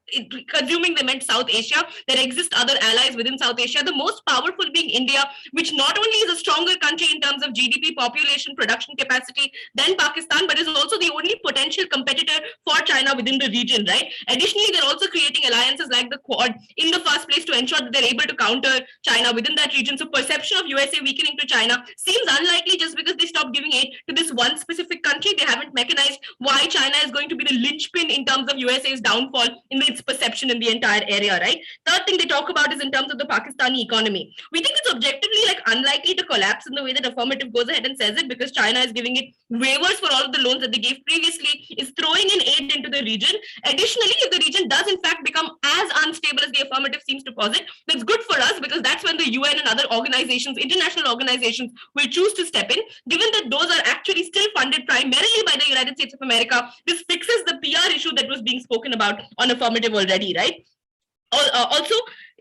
assuming they meant South Asia, there exist other allies within South Asia, the most powerful being India, which not only is a stronger country in terms of GDP, population, production capacity than Pakistan, but is also the only potential competitor for China within the region, right? Additionally, they're also creating alliances like the Quad in the first place to ensure that they're able to counter China within that region. So perception of USA weakening to China seems unlikely just because they stopped giving aid to this one specific country. They haven't mechanized why China is going to be the linchpin in terms of USA's downfall in its perception in the entire area, right? Third thing they talk about is in terms of the Pakistani economy. We think it's objectively like unlikely to collapse in the way that affirmative goes ahead and says it because China is giving it waivers for all of the loans that they gave previously, is throwing in aid into the region. Additionally, if the region does in fact become as unstable as the affirmative seems to posit, that's good for us because that's when the UN and other organizations, international organizations, will choose to step in. Given that those are actually still funded primarily by the United States of America, this fixes the PR issue that was being spoken about on affirmative already, right? Also,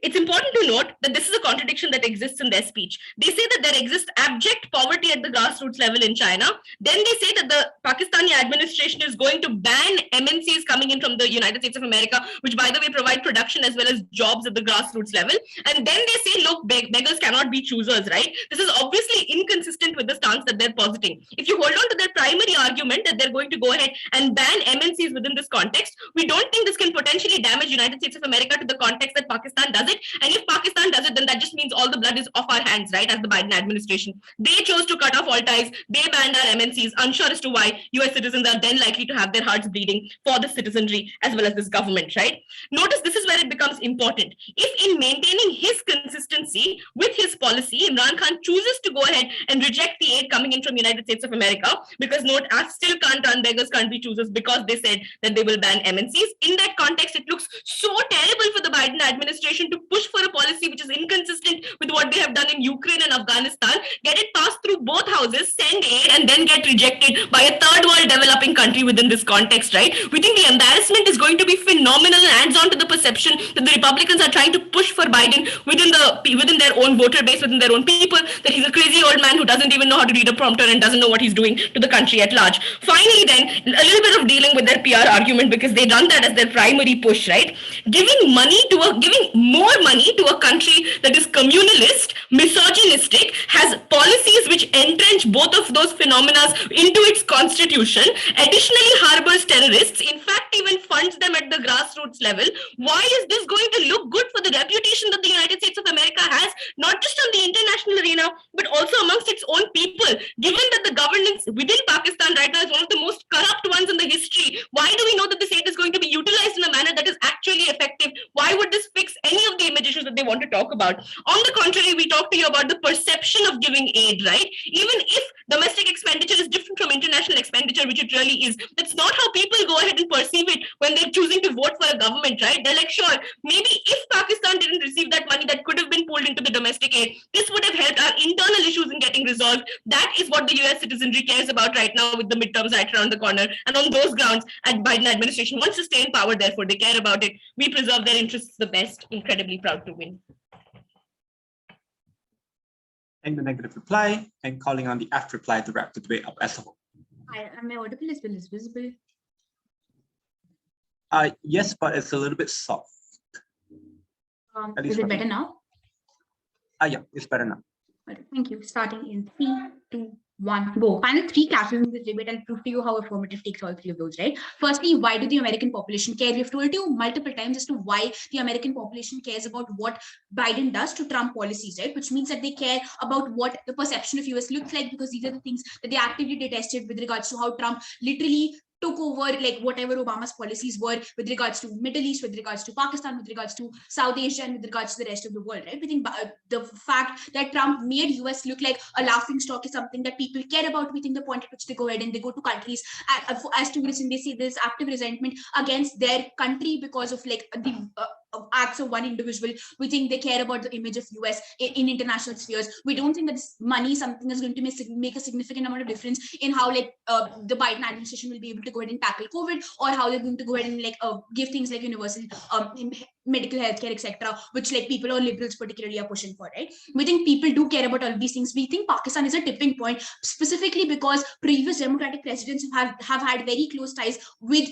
it's important to note that this is a contradiction that exists in their speech. They say that there exists abject poverty at the grassroots level in China. Then they say that the Pakistani administration is going to ban MNCs coming in from the United States of America, which by the way provide production as well as jobs at the grassroots level. And then they say, look, beggars cannot be choosers, right? This is obviously inconsistent with the stance that they're positing. If you hold on to their primary argument that they're going to go ahead and ban MNCs within this context, we don't think this can potentially damage United States of America to the context that Pakistan does it. And if Pakistan does it, then that just means all the blood is off our hands, right? As the Biden administration, they chose to cut off all ties. They banned our MNCs, unsure as to why US citizens are then likely to have their hearts bleeding for the citizenry as well as this government, right? Notice this is where it becomes important. If in maintaining his consistency with his policy, Imran Khan chooses to go ahead and reject the aid coming in from United States of America, because note, us still can't run beggars, can't be choosers, because they said that they will ban MNCs. In that context, it looks so terrible for the Biden administration to push for a policy which is inconsistent with what they have done in Ukraine and Afghanistan, get it passed through both houses houses, send aid, and then get rejected by a third world developing country within this context, right? We think the embarrassment is going to be phenomenal and adds on to the perception that the Republicans are trying to push for Biden within their own voter base, within their own people, that he's a crazy old man who doesn't even know how to read a prompter and doesn't know what he's doing to the country at large. Finally, then, a little bit of dealing with their PR argument, because they run that as their primary push, right? Giving more money to a country that is communalist, misogynistic, has policies which entrench both of those phenomena into its constitution, additionally harbors terrorists, in fact, even funds them at the grassroots level. Why is this going to look good for the reputation that the United States of America has, not just on the international arena, but also amongst its own people? Given that the governance within Pakistan right now is one of the most corrupt ones in the history, why do we know that the state is going to be utilized in a manner that is actually effective? Why would this fix any of the image issues that they want to talk about? On the contrary, we talk to you about the perception of giving aid, right? Even if domestic expenditure is different from international expenditure, which it really is, that's not how people go ahead and perceive it when they're choosing to vote for a government, right? They're like, sure, maybe if Pakistan didn't receive that money that could have been pulled into the domestic aid, this would have helped our internal issues in getting resolved. That is what the US citizenry cares about right now, with the midterms right around the corner. And on those grounds, the Biden administration wants to stay in power, therefore they care about it. We preserve their interests the best, incredibly proud to win. And the negative reply, and calling on the after reply to wrap the debate up as a whole. Am I audible as well as visible? Yes, but it's a little bit soft. Is it better now? Yeah, it's better now. All right, thank you. Starting in 3, 2, 1, go. Final 3 captions in this debate. I'll prove to you how affirmative takes all 3 of those, right? Firstly, why do the American population care? We've told you multiple times as to why the American population cares about what Biden does to Trump policies, right? Which means that they care about what the perception of US looks like, because these are the things that they actively detested with regards to how Trump literally took over like whatever Obama's policies were with regards to Middle East, with regards to Pakistan, with regards to South Asia, and with regards to the rest of the world, right? We think the fact that Trump made US look like a laughing stock is something that people care about. We think the point at which they go ahead and they go to countries as tourists, and they see this active resentment against their country because of like the acts of one individual. We think they care about the image of US in international spheres. We don't think that this money is something that's going to make a significant amount of difference in how like the Biden administration will be able to go ahead and tackle COVID, or how they're going to go ahead and like give things like universal medical healthcare, etc., which like people or liberals particularly are pushing for, right? We think people do care about all of these things. We think Pakistan is a tipping point, specifically because previous democratic presidents have had very close ties with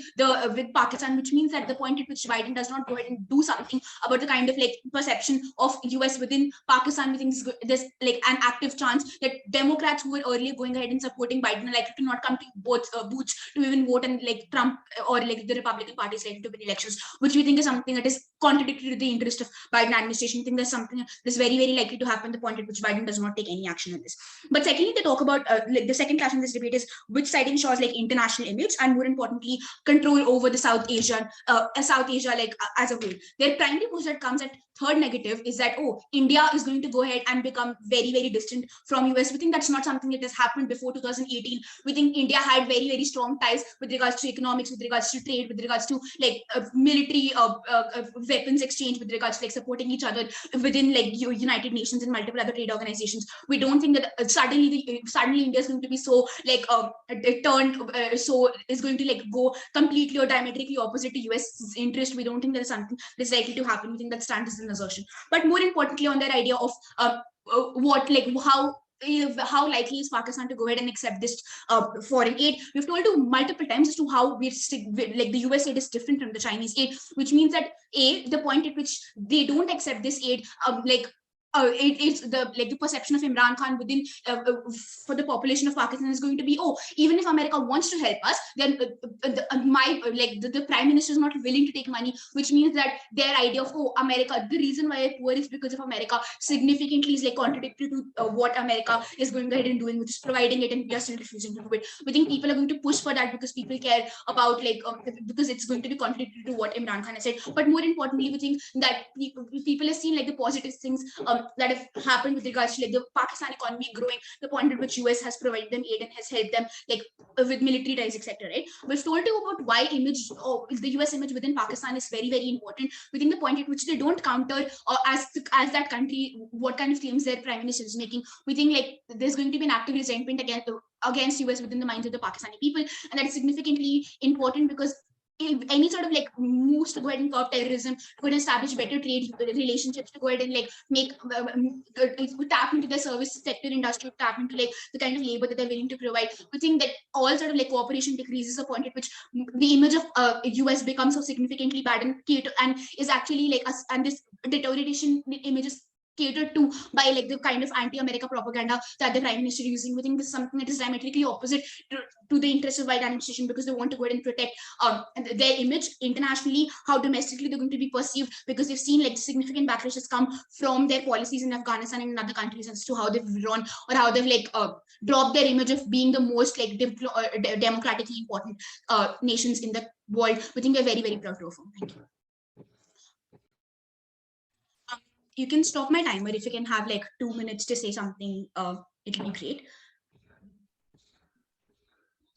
Pakistan, which means that the point at which Biden does not go ahead and do something about the kind of like perception of US within Pakistan, we think there's like an active chance that Democrats who were earlier going ahead and supporting Biden are likely to not come to both booths to even vote, and like Trump or like the Republican Party is likely to win elections, which we think is something that is contradictory to the interest of Biden administration. I think there's something that's very, very likely to happen, the point at which Biden does not take any action on this. But secondly, they talk about like the second class in this debate is which side ensures like international image, and more importantly, control over the South Asia like as a whole. Their primary push that comes at third negative is that, oh, India is going to go ahead and become very, very distant from US. We think that's not something that has happened before 2018. We think India had very, very strong ties with regards to economics, with regards to trade, with regards to like military weapons exchange, with regards to like supporting each other within like United Nations and multiple other trade organizations. We don't think that suddenly India is going to be so like so is going to like go completely or diametrically opposite to US interest. We don't think that is something that's likely to happen. We think that stands as an assertion. But more importantly, on their idea of how likely is Pakistan to go ahead and accept this foreign aid? We've told you multiple times as to how like the US aid is different from the Chinese aid, which means that the point at which they don't accept this aid, it's the perception of Imran Khan within for the population of Pakistan is going to be, oh, even if America wants to help us, then the prime minister is not willing to take money, which means that their idea of, oh, America, the reason why we're poor is because of America, significantly is like contradictory to what America is going ahead and doing, which is providing it, and we are still refusing to do it. We think people are going to push for that because people care about because it's going to be contradictory to what Imran Khan has said. But more importantly, we think that people have seen like the positive things that have happened with regards to like the Pakistan economy growing, the point at which US has provided them aid and has helped them like with military ties, etc. Right? We've told you about why the US image within Pakistan is very, very important. We think the point at which they don't counter as that country, what kind of claims their prime minister is making. We think like there's going to be an active resentment against US within the minds of the Pakistani people, and that is significantly important because if any sort of like moves to go ahead and curb terrorism, to go ahead and establish better trade relationships, to go ahead and like make tap into the service sector industry, tap into like the kind of labor that they're willing to provide. We think that all sort of like cooperation decreases the point at which the image of US becomes so significantly bad and is actually like us, and this deterioration image is catered to by like the kind of anti-America propaganda that the prime minister is using. We think this is something that is diametrically opposite to the interests of white administration, because they want to go ahead and protect their image internationally, how domestically they're going to be perceived, because they've seen like significant backlash has come from their policies in Afghanistan and in other countries as to how they've run or how they've like dropped their image of being the most like democratically important nations in the world. We think we're very, very proud to affirm. Thank you. You can stop my timer if you can have like 2 minutes to say something. It'll be great.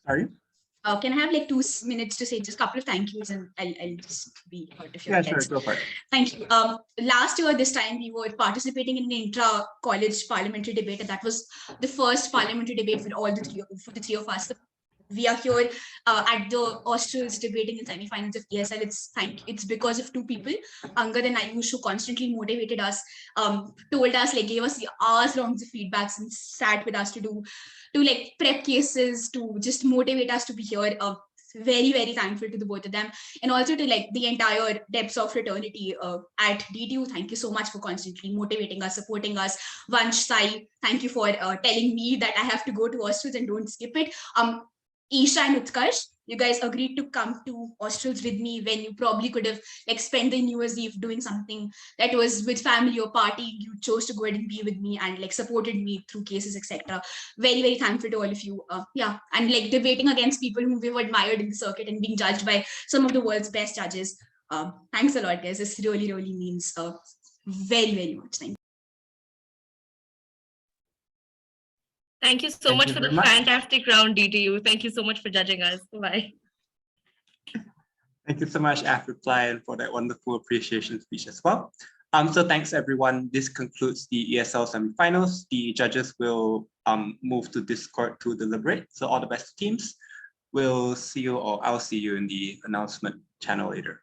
Sorry? Can I have like 2 minutes to say just a couple of thank yous, and I'll just be out of your Yeah, sure, go for it. Thank you. Last year, this time we were participating in an intra-college parliamentary debate, and that was the first parliamentary debate for the three of us. We are here at the Australs debating in semi-finals of ESL. It's because of two people, Angad and Ayush, who constantly motivated us, told us, like gave us hours long of feedbacks and sat with us to like prep cases, to just motivate us to be here. Very, very thankful to the both of them, and also to like the entire depths of fraternity at DTU. Thank you so much for constantly motivating us, supporting us. Vansh, Sai, thank you for telling me that I have to go to Australs and don't skip it. Esha and Utkarsh, you guys agreed to come to Australs with me when you probably could have like spent the New Year's Eve doing something that was with family or party. You chose to go ahead and be with me and like supported me through cases, etc. Very, very thankful to all of you. Yeah, and like debating against people who we've admired in the circuit and being judged by some of the world's best judges. Thanks a lot, guys. This really, really means very, very much. Thank you. Thank you so much for the fantastic round, DTU. Thank you so much for judging us. Bye. Thank you so much, Reply, and for that wonderful appreciation speech as well. So thanks everyone. This concludes the ESL semifinals. The judges will move to Discord to deliberate. So all the best teams. We'll see you, or I'll see you in the announcement channel later.